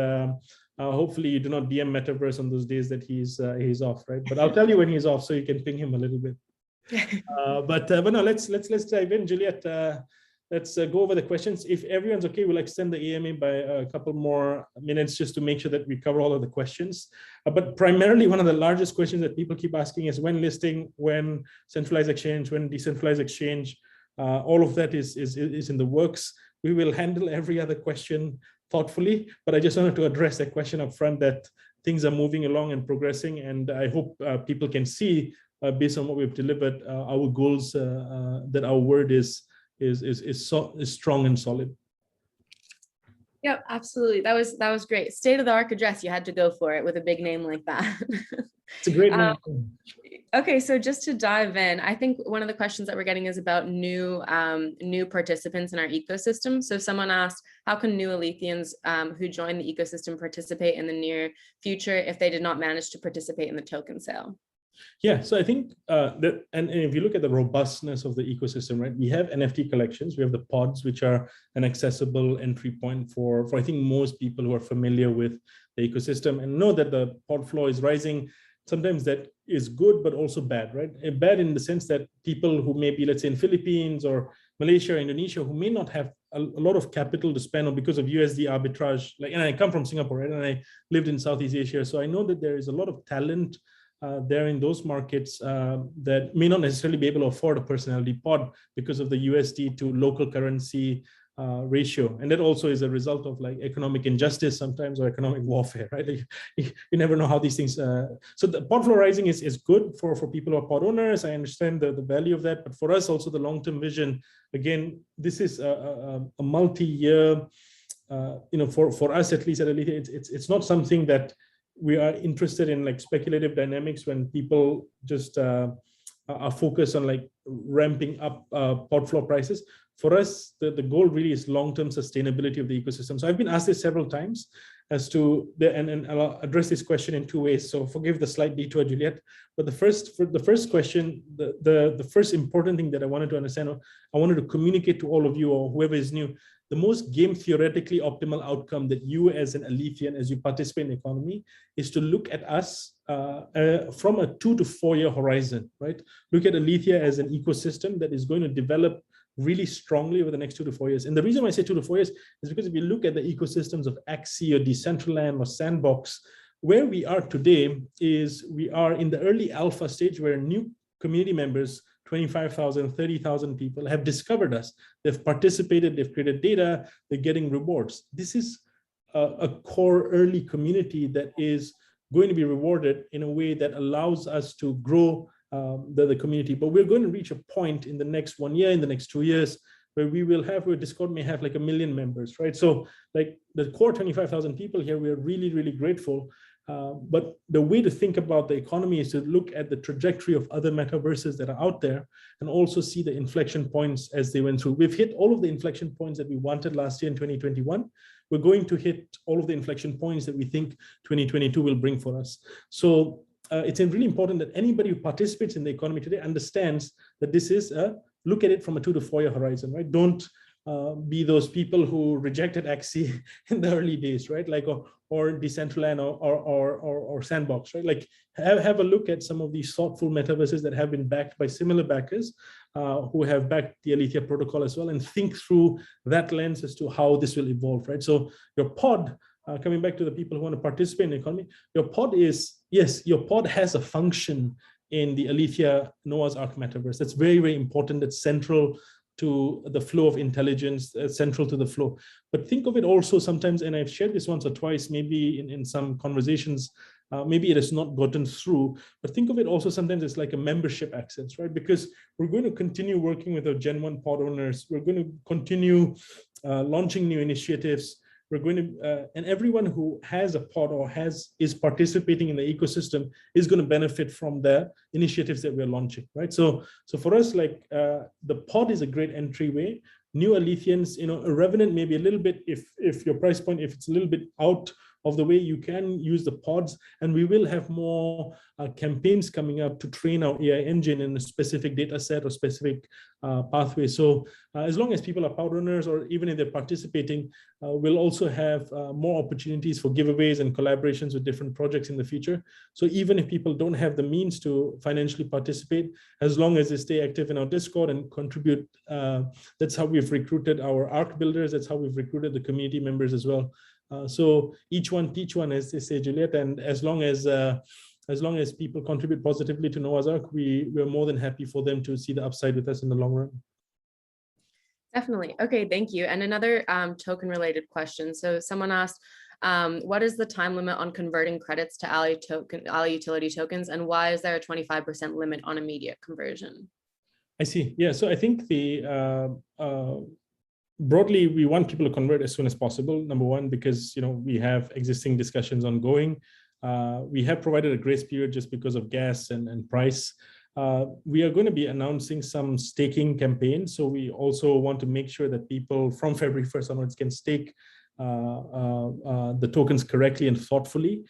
hopefully you do not DM Metaverse on those days that he's off, right? But I'll tell you when he's off, so you can ping him a little bit. But no, let's dive in, Juliet. Let's go over the questions. If everyone's okay, we'll extend the AMA by a couple more minutes just to make sure that we cover all of the questions. But primarily, one of the largest questions that people keep asking is when listing, when centralized exchange, when decentralized exchange. All of that is in the works. We will handle every other question thoughtfully, but I just wanted to address that question up front, that things are moving along and progressing, and I hope people can see, based on what we've delivered, our goals, that our word is strong and solid. Yep, absolutely. That was great. State of the art address. You had to go for it with a big name like that. It's a great name. Okay, so just to dive in, I think one of the questions that we're getting is about new participants in our ecosystem. So someone asked, how can new Alethians who join the ecosystem participate in the near future if they did not manage to participate in the token sale? Yeah, so I think that, and if you look at the robustness of the ecosystem, right, we have NFT collections, we have the pods, which are an accessible entry point for I think most people who are familiar with the ecosystem and know that the pod flow is rising. Sometimes that is good, but also bad, right? Bad in the sense that people who may be, let's say, in Philippines or Malaysia or Indonesia, who may not have a lot of capital to spend, or because of USD arbitrage, like, and I come from Singapore, right, and I lived in Southeast Asia, so I know that there is a lot of talent there in those markets that may not necessarily be able to afford a personality pod because of the USD to local currency ratio. And that also is a result of like economic injustice sometimes, or economic warfare, right? Like, you never know how these things, so the pod flow rising is good for people who are pod owners. I understand the value of that, but for us also the long-term vision, again, this is a multi-year, for us at least at Alethea, it's not something that we are interested in like speculative dynamics when people just are focused on like ramping up pod flow prices. For us, the goal really is long-term sustainability of the ecosystem. So I've been asked this several times as to and I'll address this question in two ways. So forgive the slight detour, Juliet. But the first question, the first important thing that I wanted to understand, I wanted to communicate to all of you or whoever is new, the most game theoretically optimal outcome that you as an Alethian, as you participate in the economy, is to look at us from a 2 to 4 year horizon, right? Look at Alethea as an ecosystem that is going to develop really strongly over the next 2 to 4 years. And the reason why I say 2 to 4 years is because if you look at the ecosystems of Axie or Decentraland or Sandbox, where we are today is we are in the early alpha stage where new community members, 25,000, 30,000 people have discovered us. They've participated, they've created data, they're getting rewards. This is a core early community that is going to be rewarded in a way that allows us to grow the community. But we're going to reach a point in the next 1 year, in the next 2 years, where Discord may have like 1 million members, right? So like the core 25,000 people here, we are really, really grateful. But the way to think about the economy is to look at the trajectory of other metaverses that are out there and also see the inflection points as they went through. We've hit all of the inflection points that we wanted last year in 2021. We're going to hit all of the inflection points that we think 2022 will bring for us. So it's really important that anybody who participates in the economy today understands that this is look at it from a 2 to 4 year horizon, right? Don't be those people who rejected Axie in the early days, right? Like, or Decentraland or Sandbox, right? Like, have a look at some of these thoughtful metaverses that have been backed by similar backers who have backed the Alethea protocol as well, and think through that lens as to how this will evolve, right? So your pod, coming back to the people who want to participate in the economy, your pod is, yes, your pod has a function in the Alethea Noah's Ark metaverse. That's very, very important. That's central to the flow of intelligence, central to the flow. But think of it also sometimes, and I've shared this once or twice, maybe in some conversations maybe it has not gotten through, but think of it also sometimes as like a membership access, right? Because we're going to continue working with our Gen 1 pod owners. We're going to continue launching new initiatives. We're going to, and everyone who has a pod or is participating in the ecosystem is going to benefit from the initiatives that we're launching, right? So for us, like the pod is a great entryway. New Aletheians, a Revenant maybe a little bit, if your price point, if it's a little bit out of the way, you can use the pods, and we will have more campaigns coming up to train our AI engine in a specific data set or specific pathway. So as long as people are pod owners, or even if they're participating, we'll also have more opportunities for giveaways and collaborations with different projects in the future. So even if people don't have the means to financially participate, as long as they stay active in our Discord and contribute, that's how we've recruited our ARC builders. That's how we've recruited the community members as well. So each one teach one, as they say, Juliet. And as long as people contribute positively to Noah's Ark, we're more than happy for them to see the upside with us in the long run. Definitely. Okay, thank you. And another token related question. So someone asked, what is the time limit on converting credits to Ali utility tokens, and why is there a 25% limit on immediate conversion? I see. Yeah. So I think broadly, we want people to convert as soon as possible. Number one, because we have existing discussions ongoing. We have provided a grace period just because of gas and price. We are going to be announcing some staking campaigns. So we also want to make sure that people from February 1st onwards can stake the tokens correctly and thoughtfully.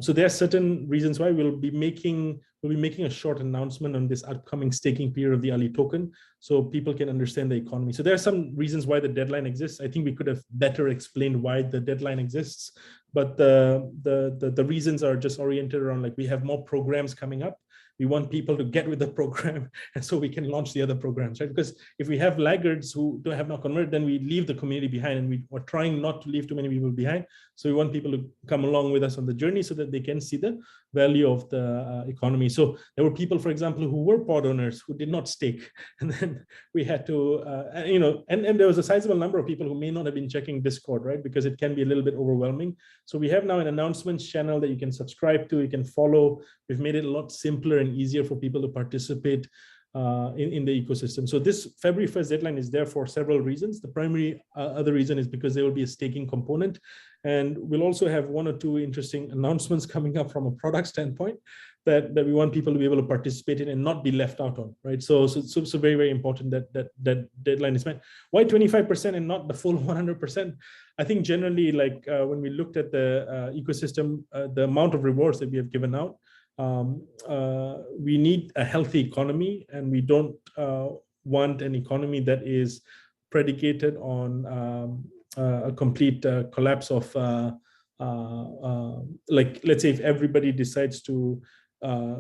So there are certain reasons why we'll be making a short announcement on this upcoming staking period of the Ali token, so people can understand the economy. So there are some reasons why the deadline exists. I think we could have better explained why the deadline exists, but the reasons are just oriented around, like, we have more programs coming up. We want people to get with the program, and so we can launch the other programs, right? Because if we have laggards who have not converted, then we leave the community behind, and we are trying not to leave too many people behind. So we want people to come along with us on the journey so that they can see the value of the economy. So there were people, for example, who were pod owners who did not stake, and then we had to, and there was a sizable number of people who may not have been checking Discord, right? Because it can be a little bit overwhelming. So we have now an announcements channel that you can subscribe to, you can follow. We've made it a lot simpler and easier for people to participate in the ecosystem. So this February 1st deadline is there for several reasons. The primary other reason is because there will be a staking component, and we'll also have one or two interesting announcements coming up from a product standpoint that we want people to be able to participate in and not be left out on, right? So very, very important that deadline is met. Why 25% and not the full 100%? I think generally, like when we looked at the ecosystem, the amount of rewards that we have given out, we need a healthy economy, and we don't want an economy that is predicated on a complete collapse of, like, let's say if everybody decides to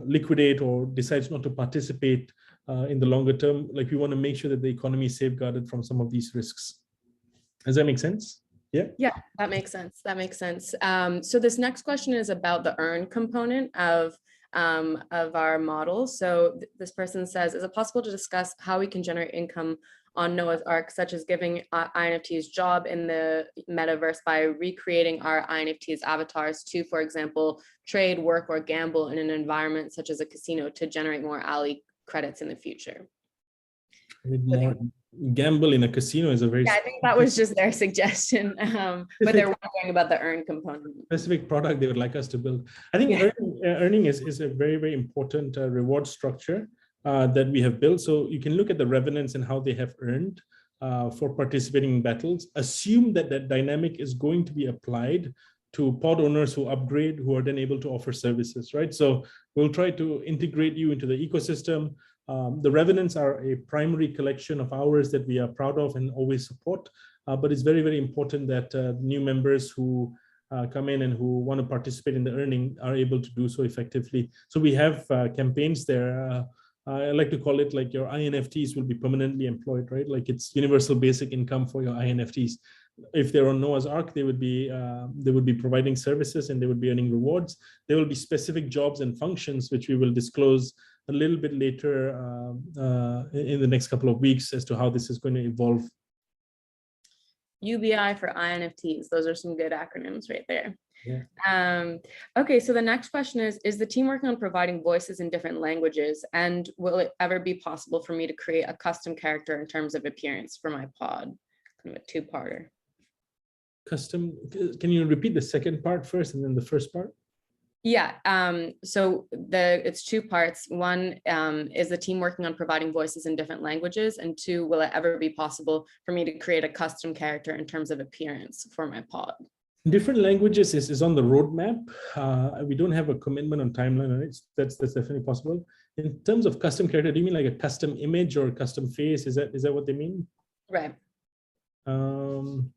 liquidate or decides not to participate in the longer term, like, we want to make sure that the economy is safeguarded from some of these risks. Does that make sense? Yeah, that makes sense. That makes sense. So this next question is about the earn component of our model. So this person says, is it possible to discuss how we can generate income on Noah's Ark, such as giving INFTs job in the metaverse by recreating our INFTs avatars to, for example, trade, work, or gamble in an environment such as a casino to generate more Ali credits in the future? More gamble in a casino is a very, I think that was just their suggestion, but they're wondering about the earn component. Specific product they would like us to build. I think earning is a very, very important reward structure that we have built. So you can look at the revenants and how they have earned for participating in battles. Assume that that dynamic is going to be applied to pod owners who upgrade, who are then able to offer services, right? So we'll try to integrate you into the ecosystem. The revenants are a primary collection of ours that we are proud of and always support, but it's very, very important that new members who come in and who want to participate in the earning are able to do so effectively. So we have campaigns there. I like to call it like your INFTs will be permanently employed, right? Like it's universal basic income for your INFTs. If they're on Noah's Ark, they would be providing services and they would be earning rewards. There will be specific jobs and functions which we will disclose a little bit later in the next couple of weeks as to how this is going to evolve. UBI for INFTs. Those are some good acronyms right there. Yeah. Okay, so the next question is the team working on providing voices in different languages? And will it ever be possible for me to create a custom character in terms of appearance for my pod? Kind of a two-parter. Custom, can you repeat the second part first and then the first part? Yeah, so it's two parts. One, is the team working on providing voices in different languages? And two, will it ever be possible for me to create a custom character in terms of appearance for my pod? Different languages is on the roadmap. We don't have a commitment on timeline on it. That's definitely possible. In terms of custom character, do you mean like a custom image or a custom face? Is that what they mean? Right. Um,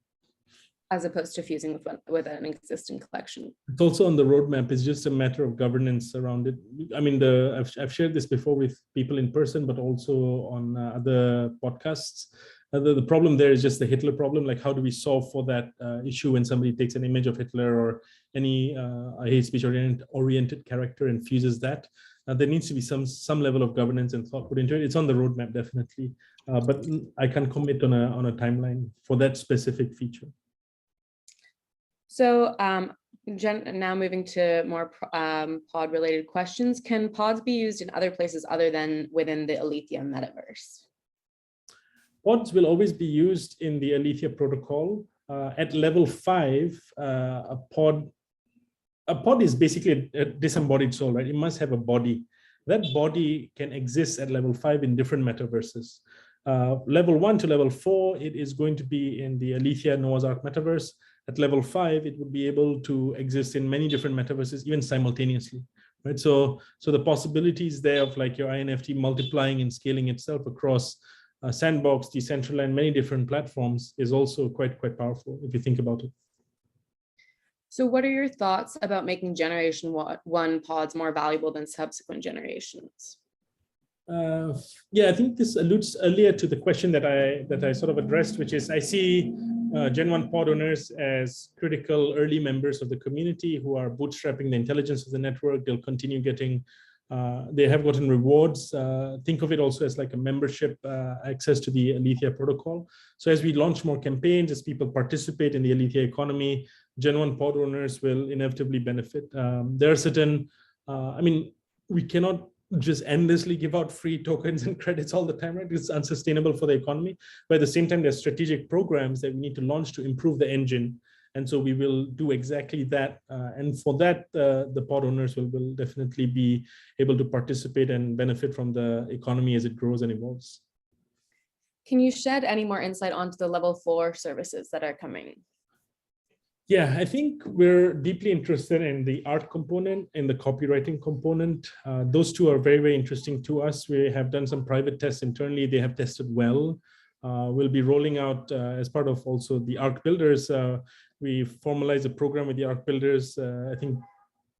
As opposed to fusing with an existing collection. It's also on the roadmap. It's just a matter of governance around it. I mean, I've shared this before with people in person, but also on other podcasts. The problem there is just the Hitler problem. Like, how do we solve for that issue when somebody takes an image of Hitler or any hate speech oriented character and fuses that? There needs to be some level of governance and thought put into it. It's on the roadmap, definitely, but I can't commit on a timeline for that specific feature. So now moving to more pod related questions. Can pods be used in other places other than within the Alethea metaverse? Pods will always be used in the Alethea protocol. At level 5, a pod is basically a disembodied soul, right? It must have a body. That body can exist at level 5 in different metaverses. Level 1 to level 4, it is going to be in the Alethea Noah's Ark metaverse. At level 5, it would be able to exist in many different metaverses, even simultaneously, right? So the possibilities there of like your INFT multiplying and scaling itself across Sandbox, Decentraland, many different platforms is also quite powerful if you think about it. So what are your thoughts about making generation 1 pods more valuable than subsequent generations? Yeah, I think this alludes earlier to the question that I sort of addressed, which is I see Gen 1 pod owners as critical early members of the community who are bootstrapping the intelligence of the network. They'll continue getting, they have gotten rewards. Think of it also as like a membership access to the Alethea protocol. So as we launch more campaigns, as people participate in the Alethea economy, Gen 1 pod owners will inevitably benefit. There are certain, I mean, we cannot just endlessly give out free tokens and credits all the time, right? It's unsustainable for the economy. But at the same time, there's strategic programs that we need to launch to improve the engine. And so we will do exactly that. And for that, the pod owners will definitely be able to participate and benefit from the economy as it grows and evolves. Can you shed any more insight onto the level 4 services that are coming? Yeah, I think we're deeply interested in the art component and the copywriting component. Those two are very interesting to us. We have done some private tests internally. They have tested well. We'll be rolling out as part of also the Arc Builders. We formalized a program with the Arc Builders. I think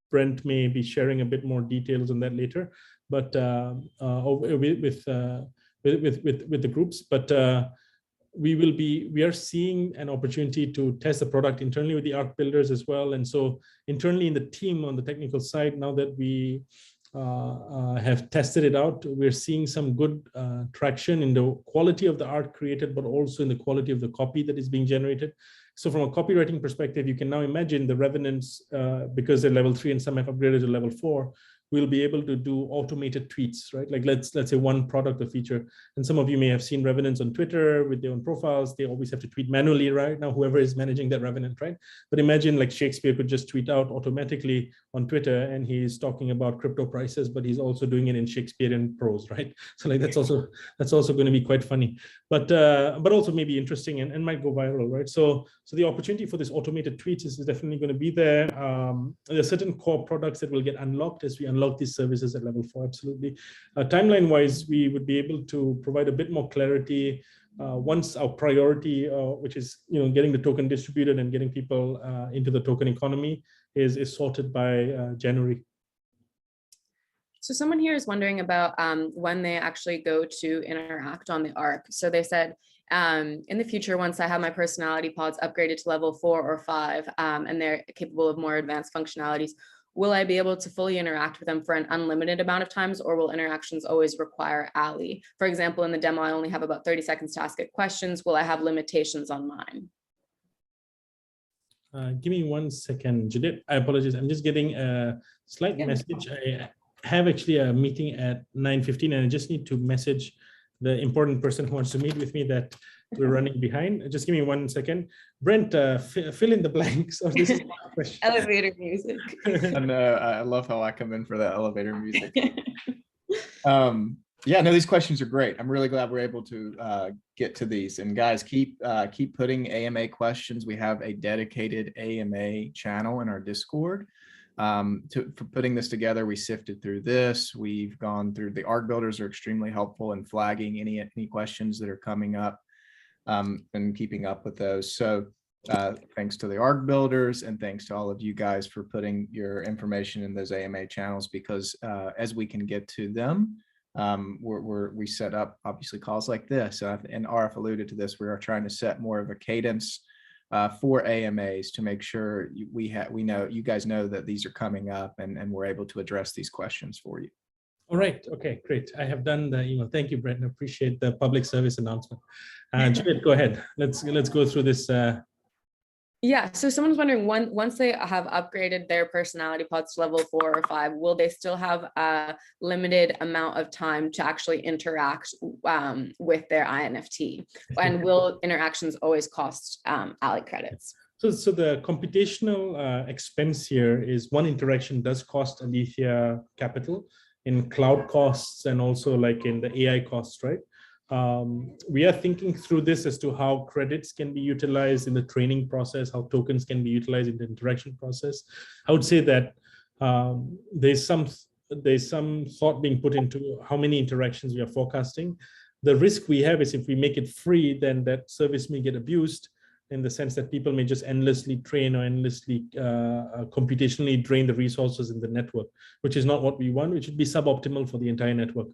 Brent may be sharing a bit more details on that later, but with the groups. But we are seeing an opportunity to test the product internally with the Arc Builders as well. And so internally in the team on the technical side, now that we have tested it out, we're seeing some good traction in the quality of the art created, but also in the quality of the copy that is being generated. So from a copywriting perspective, you can now imagine the revenants, because they're level 3 and some have upgraded to level 4, we'll be able to do automated tweets, right? Like let's say one product or feature. And some of you may have seen revenants on Twitter with their own profiles. They always have to tweet manually, right? Now, whoever is managing that revenant, right? But imagine like Shakespeare could just tweet out automatically on Twitter and he's talking about crypto prices, but he's also doing it in Shakespearean prose, right? So like that's also going to be quite funny, but also maybe interesting and might go viral, right? So the opportunity for this automated tweets is definitely going to be there. There are certain core products that will get unlocked as we unlock these services at level 4, absolutely. Timeline wise, we would be able to provide a bit more clarity once our priority, which is getting the token distributed and getting people into the token economy, is sorted by January. So someone here is wondering about when they actually go to interact on the Arc. So they said, in the future, once I have my personality pods upgraded to level 4 or 5, and they're capable of more advanced functionalities, will I be able to fully interact with them for an unlimited amount of times, or will interactions always require Ali? For example, in the demo, I only have about 30 seconds to ask it questions. Will I have limitations on mine? Give me 1 second, Judith. I apologize. I'm just getting a slight message. I have actually a meeting at 9:15, and I just need to message the important person who wants to meet with me that we're running behind. Just give me 1 second. Brent, fill in the blanks. Or this is my question. Elevator music. I know. I love how I come in for that elevator music. Yeah, no, these questions are great. I'm really glad we're able to get to these. And guys, keep putting AMA questions. We have a dedicated AMA channel in our Discord. For putting this together, we sifted through this. We've gone through the ARC builders are extremely helpful in flagging any questions that are coming up and keeping up with those. So thanks to the ARC builders and thanks to all of you guys for putting your information in those AMA channels, because as we can get to them, we set up obviously calls like this, and RF alluded to this. We are trying to set more of a cadence for AMAs to make sure we know you guys know that these are coming up, and we're able to address these questions for you. All right. Okay, great. I have done the email. Thank you, Brent. I appreciate the public service announcement. Juliet, go ahead. Let's go through this. Yeah, so someone's wondering, once they have upgraded their personality pods to level 4 or 5, will they still have a limited amount of time to actually interact with their INFT? And will interactions always cost ally credits? So the computational expense here is one interaction does cost Alethea capital in cloud costs and also like in the AI costs, right? We are thinking through this as to how credits can be utilized in the training process, how tokens can be utilized in the interaction process. I would say that there's some thought being put into how many interactions we are forecasting. The risk we have is if we make it free, then that service may get abused in the sense that people may just endlessly train or endlessly computationally drain the resources in the network, which is not what we want, which would be suboptimal for the entire network.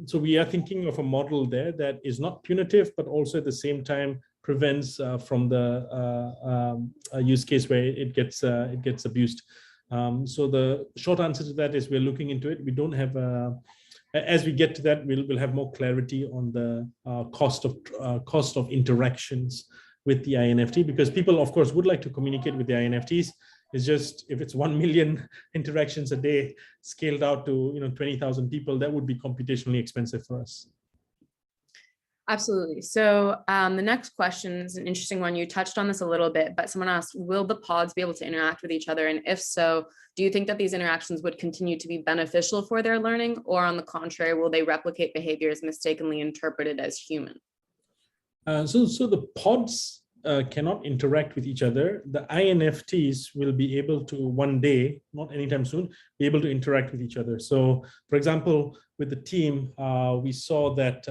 So we are thinking of a model there that is not punitive, but also at the same time prevents from the use case where it gets abused. So the short answer to that is we're looking into it. We don't have as we get to that, we'll have more clarity on the cost of interactions with the INFT, because people, of course, would like to communicate with the INFTs. It's just if it's 1 million interactions a day scaled out to 20,000 people, that would be computationally expensive for us. Absolutely. So the next question is an interesting one. You touched on this a little bit, but someone asked, will the pods be able to interact with each other? And if so, do you think that these interactions would continue to be beneficial for their learning, or on the contrary, will they replicate behaviors mistakenly interpreted as human? So the pods cannot interact with each other. The INFTs will be able to one day, not anytime soon, be able to interact with each other. So, for example, with the team, we saw that,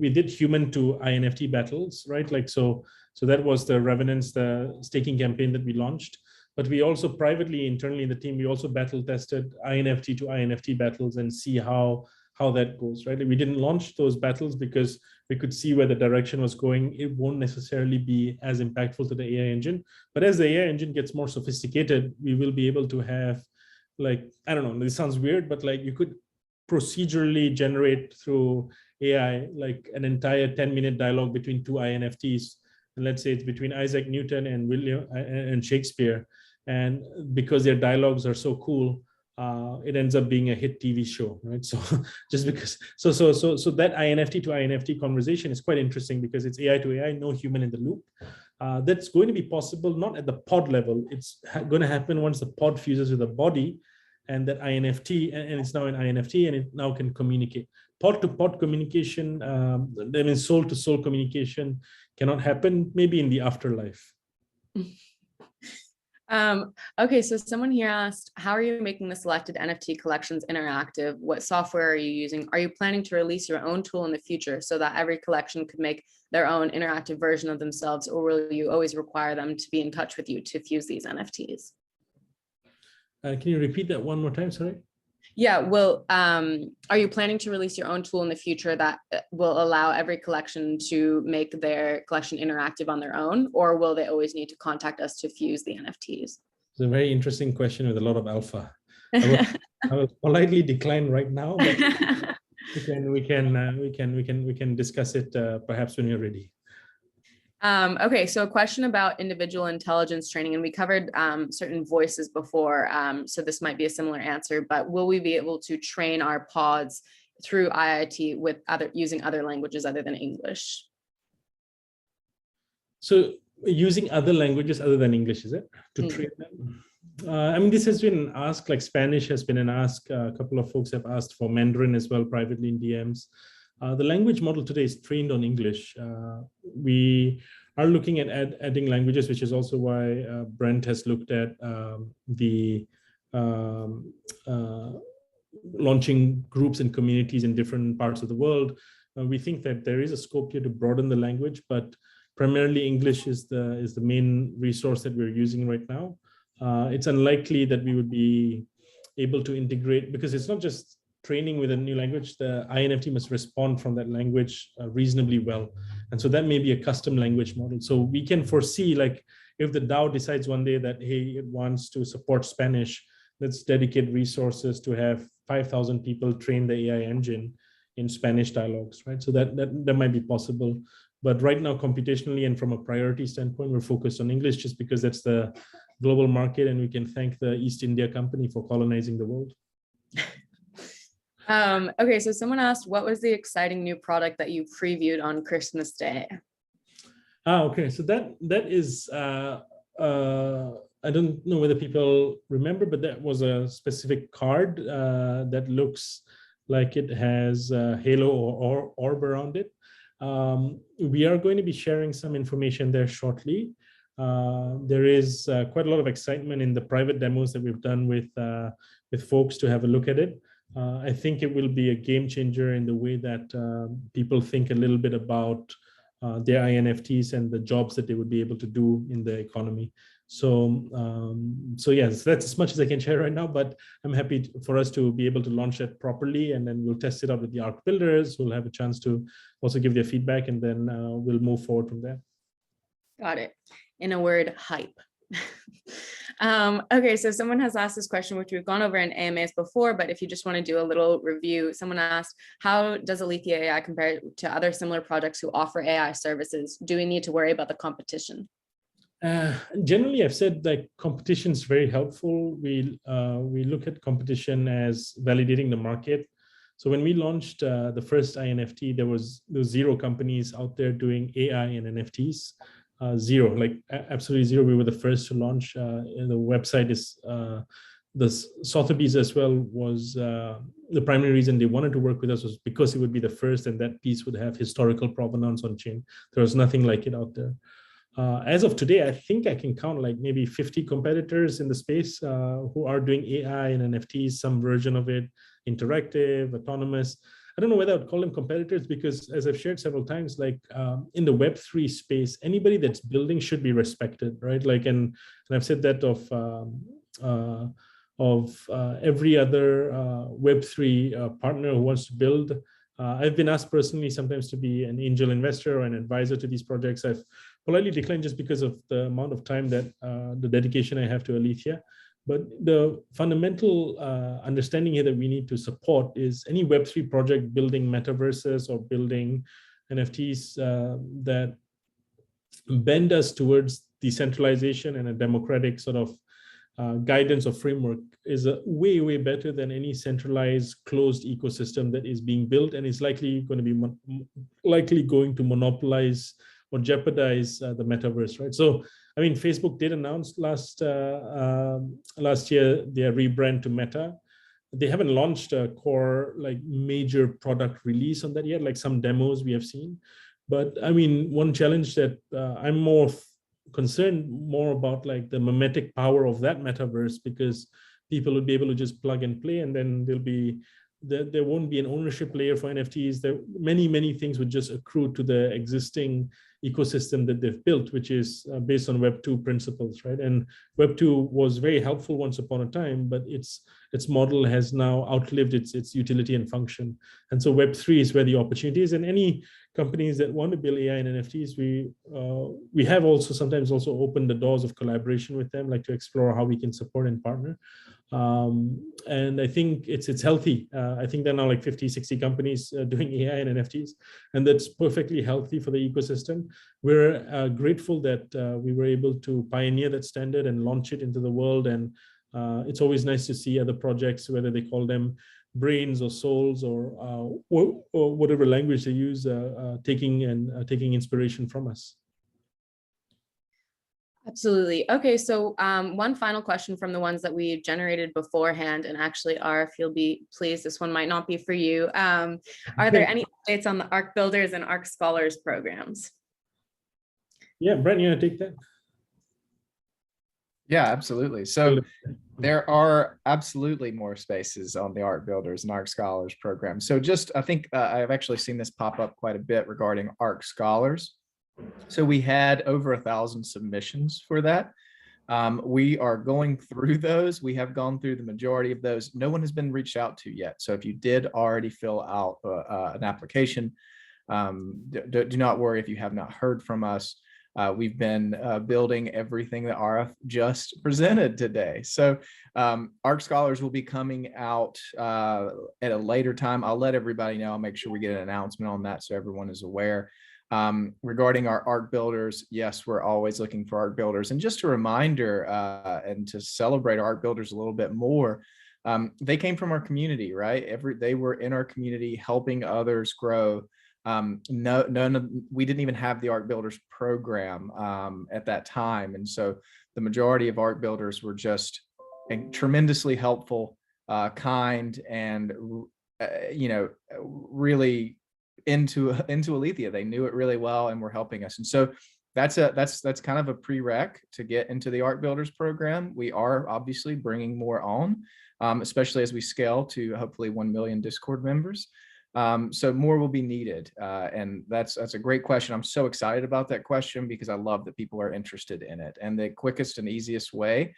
we did human to INFT battles, right? Like, so that was the Revenants, the staking campaign that we launched. But we also privately, internally in the team, we also battle tested INFT to INFT battles and see how that goes, right? We didn't launch those battles because we could see where the direction was going. It won't necessarily be as impactful to the AI engine. But as the AI engine gets more sophisticated, we will be able to have, like, I don't know, this sounds weird, but like you could procedurally generate through AI, like an entire 10-minute dialogue between two INFTs. And let's say it's between Isaac Newton and William and Shakespeare. And because their dialogues are so cool, it ends up being a hit TV show, right? So just because, so that INFT to INFT conversation is quite interesting because it's AI to AI, no human in the loop. That's going to be possible, not at the pod level. It's going to happen once the pod fuses with the body and that INFT, and it's now an INFT and it now can communicate. Pod to pod communication, soul to soul communication cannot happen, maybe in the afterlife. Okay, so someone here asked, how are you making the selected NFT collections interactive? What software are you using? Are you planning to release your own tool in the future so that every collection could make their own interactive version of themselves, or will you always require them to be in touch with you to fuse these NFTs? Can you repeat that one more time, sorry? Yeah, well, are you planning to release your own tool in the future that will allow every collection to make their collection interactive on their own, or will they always need to contact us to fuse the NFTs? It's a very interesting question with a lot of alpha. I will politely decline right now, but we can discuss it perhaps when you're ready. Okay, so a question about individual intelligence training, and we covered certain voices before, so this might be a similar answer, but will we be able to train our pods through IIT with using other languages other than English? So using other languages other than English, is it, to train them? I mean, this has been asked, like Spanish has been an ask. A couple of folks have asked for Mandarin as well, privately in DMs. The language model today is trained on English. We are looking at adding languages, which is also why Brent has looked at launching groups and communities in different parts of the world. We think that there is a scope here to broaden the language, but primarily English is the main resource that we're using right now. It's unlikely that we would be able to integrate, because it's not just training with a new language, the INFT must respond from that language reasonably well. And so that may be a custom language model. So we can foresee, like, if the DAO decides one day that, hey, it wants to support Spanish, let's dedicate resources to have 5,000 people train the AI engine in Spanish dialogues, right? So that might be possible. But right now, computationally and from a priority standpoint, we're focused on English just because that's the global market, and we can thank the East India Company for colonizing the world. Okay, so someone asked, what was the exciting new product that you previewed on Christmas Day? Okay, so that is, I don't know whether people remember, but that was a specific card that looks like it has a halo or orb around it. We are going to be sharing some information there shortly. There is quite a lot of excitement in the private demos that we've done with folks to have a look at it. I think it will be a game changer in the way that people think a little bit about their INFTs and the jobs that they would be able to do in the economy. So, yes, that's as much as I can share right now, but I'm happy for us to be able to launch it properly, and then we'll test it out with the ARC builders. We'll have a chance to also give their feedback, and then we'll move forward from there. Got it. In a word, hype. Okay, so someone has asked this question, which we've gone over in AMAs before, but if you just want to do a little review, someone asked, how does Alethea AI compare to other similar projects who offer AI services? Do we need to worry about the competition? Generally, I've said that competition is very helpful. We look at competition as validating the market. So when we launched the first INFT, there was 0 companies out there doing AI and NFTs. 0, like absolutely 0. We were the first to launch. The website is the Sotheby's as well was the primary reason they wanted to work with us was because it would be the first, and that piece would have historical provenance on chain. There was nothing like it out there. As of today, I think I can count like maybe 50 competitors in the space who are doing AI and NFTs, some version of it, interactive, autonomous. I don't know whether I would call them competitors, because as I've shared several times, like in the Web3 space, anybody that's building should be respected, right? Like, and I've said that of every other Web3 partner who wants to build. I've been asked personally sometimes to be an angel investor or an advisor to these projects. I've politely declined just because of the amount of time that the dedication I have to Alethea. But the fundamental understanding here that we need to support is any Web3 project building metaverses or building NFTs that bend us towards decentralization and a democratic sort of guidance or framework is way, way better than any centralized closed ecosystem that is being built and is likely going to monopolize or jeopardize the metaverse, right? So, I mean, Facebook did announce last year their rebrand to Meta. They haven't launched a core, like, major product release on that yet, like some demos we have seen. But I mean, one challenge that I'm more concerned more about, like, the mimetic power of that metaverse, because people will be able to just plug and play, and then there won't be an ownership layer for NFTs. There many things would just accrue to the existing ecosystem that they've built, which is based on Web 2 principles, right? And Web 2 was very helpful once upon a time, but its model has now outlived its utility and function. And so Web 3 is where the opportunity is. And any companies that want to build AI and NFTs, we have also sometimes also opened the doors of collaboration with them, like to explore how we can support and partner. and I think it's healthy. I think there are now like 50, 60 companies doing AI and NFTs, and that's perfectly healthy for the ecosystem. We're grateful that we were able to pioneer that standard and launch it into the world. And it's always nice to see other projects, whether they call them brains or souls or whatever language they use, taking inspiration from us. Absolutely. Okay, so one final question from the ones that we generated beforehand, and actually, if you'll be pleased, this one might not be for you. Are there any updates on the ARC Builders and ARC Scholars programs? Yeah, Brent, you want to take that? Yeah, absolutely. So there are absolutely more spaces on the ARC Builders and ARC Scholars program. So I think I've actually seen this pop up quite a bit regarding ARC Scholars. So we had over 1,000 submissions for that. We are going through those. We have gone through the majority of those. No one has been reached out to yet. So if you did already fill out an application, do not worry if you have not heard from us. We've been building everything that RF just presented today. So ARC Scholars will be coming out at a later time. I'll let everybody know. I'll make sure we get an announcement on that so everyone is aware. Regarding our ARC Builders, yes, we're always looking for ARC Builders. And just a reminder and to celebrate our ARC Builders a little bit more, they came from our community, right? They were in our community helping others grow. We didn't even have the ARC Builders program at that time. And so the majority of ARC Builders were just tremendously helpful, kind, and, really into Alethea. They knew it really well and were helping us. And so that's kind of a prereq to get into the ARC Builders program. We are obviously bringing more on, especially as we scale to hopefully 1 million Discord members. So more will be needed. And that's a great question. I'm so excited about that question because I love that people are interested in it. And the quickest and easiest way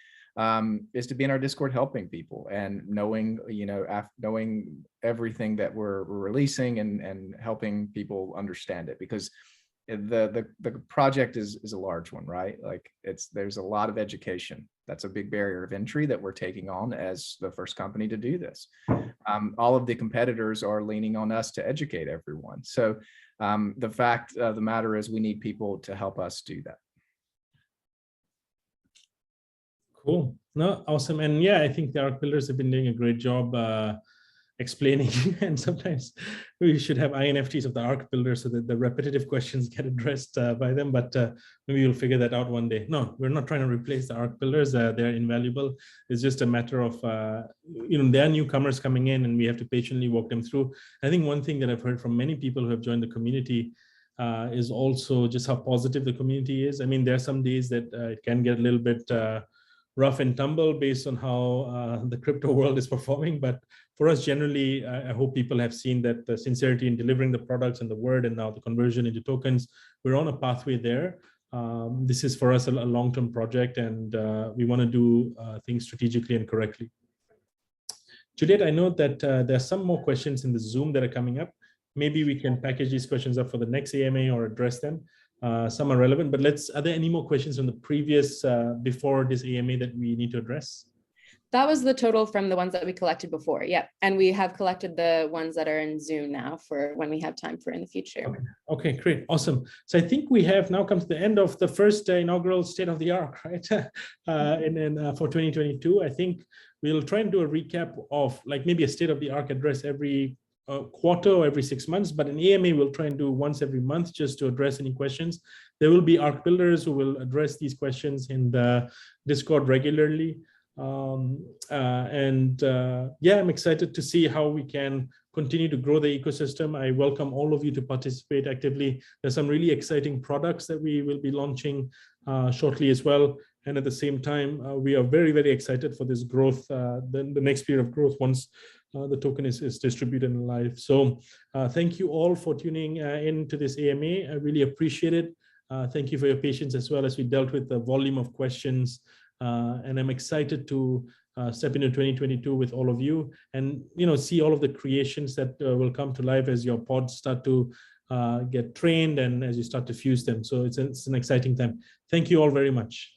is to be in our Discord helping people and knowing everything that we're releasing and helping people understand it, because the project is a large one, right? Like there's a lot of education. That's a big barrier of entry that we're taking on as the first company to do this. All of the competitors are leaning on us to educate everyone. So the fact of the matter is we need people to help us do that. Cool. No, awesome. And yeah, I think the ARC Builders have been doing a great job explaining, and sometimes we should have INFTs of the ARC Builders so that the repetitive questions get addressed by them, but maybe we'll figure that out one day. No, we're not trying to replace the ARC Builders. They're invaluable. It's just a matter of, there are newcomers coming in and we have to patiently walk them through. I think one thing that I've heard from many people who have joined the community is also just how positive the community is. I mean, there are some days that it can get a little bit rough and tumble based on how the crypto world is performing. But for us, generally, I hope people have seen that the sincerity in delivering the products and the word, and now the conversion into tokens, we're on a pathway there. This is for us a long-term project, and we want to do things strategically and correctly. Juliet, I know that there are some more questions in the Zoom that are coming up. Maybe we can package these questions up for the next AMA or address them. Some are relevant, but are there any more questions from the previous, before this AMA that we need to address? That was the total from the ones that we collected before. Yeah. And we have collected the ones that are in Zoom now for when we have time for in the future. Okay, great. Awesome. So I think we have now come to the end of the first inaugural State of the ARC, right? For 2022, I think we'll try and do a recap of like maybe a State of the ARC address every quarter or every 6 months, but an AMA we'll try and do once every month just to address any questions. There will be ARC Builders who will address these questions in the Discord regularly. Yeah, I'm excited to see how we can continue to grow the ecosystem. I welcome all of you to participate actively. There's some really exciting products that we will be launching shortly as well. And at the same time, we are very, very excited for this growth, the next period of growth once the token is distributed and live. So thank you all for tuning into this AMA. I really appreciate it. Thank you for your patience as well as we dealt with the volume of questions. And I'm excited to step into 2022 with all of you and see all of the creations that will come to life as your pods start to get trained and as you start to fuse them. So it's an exciting time. Thank you all very much.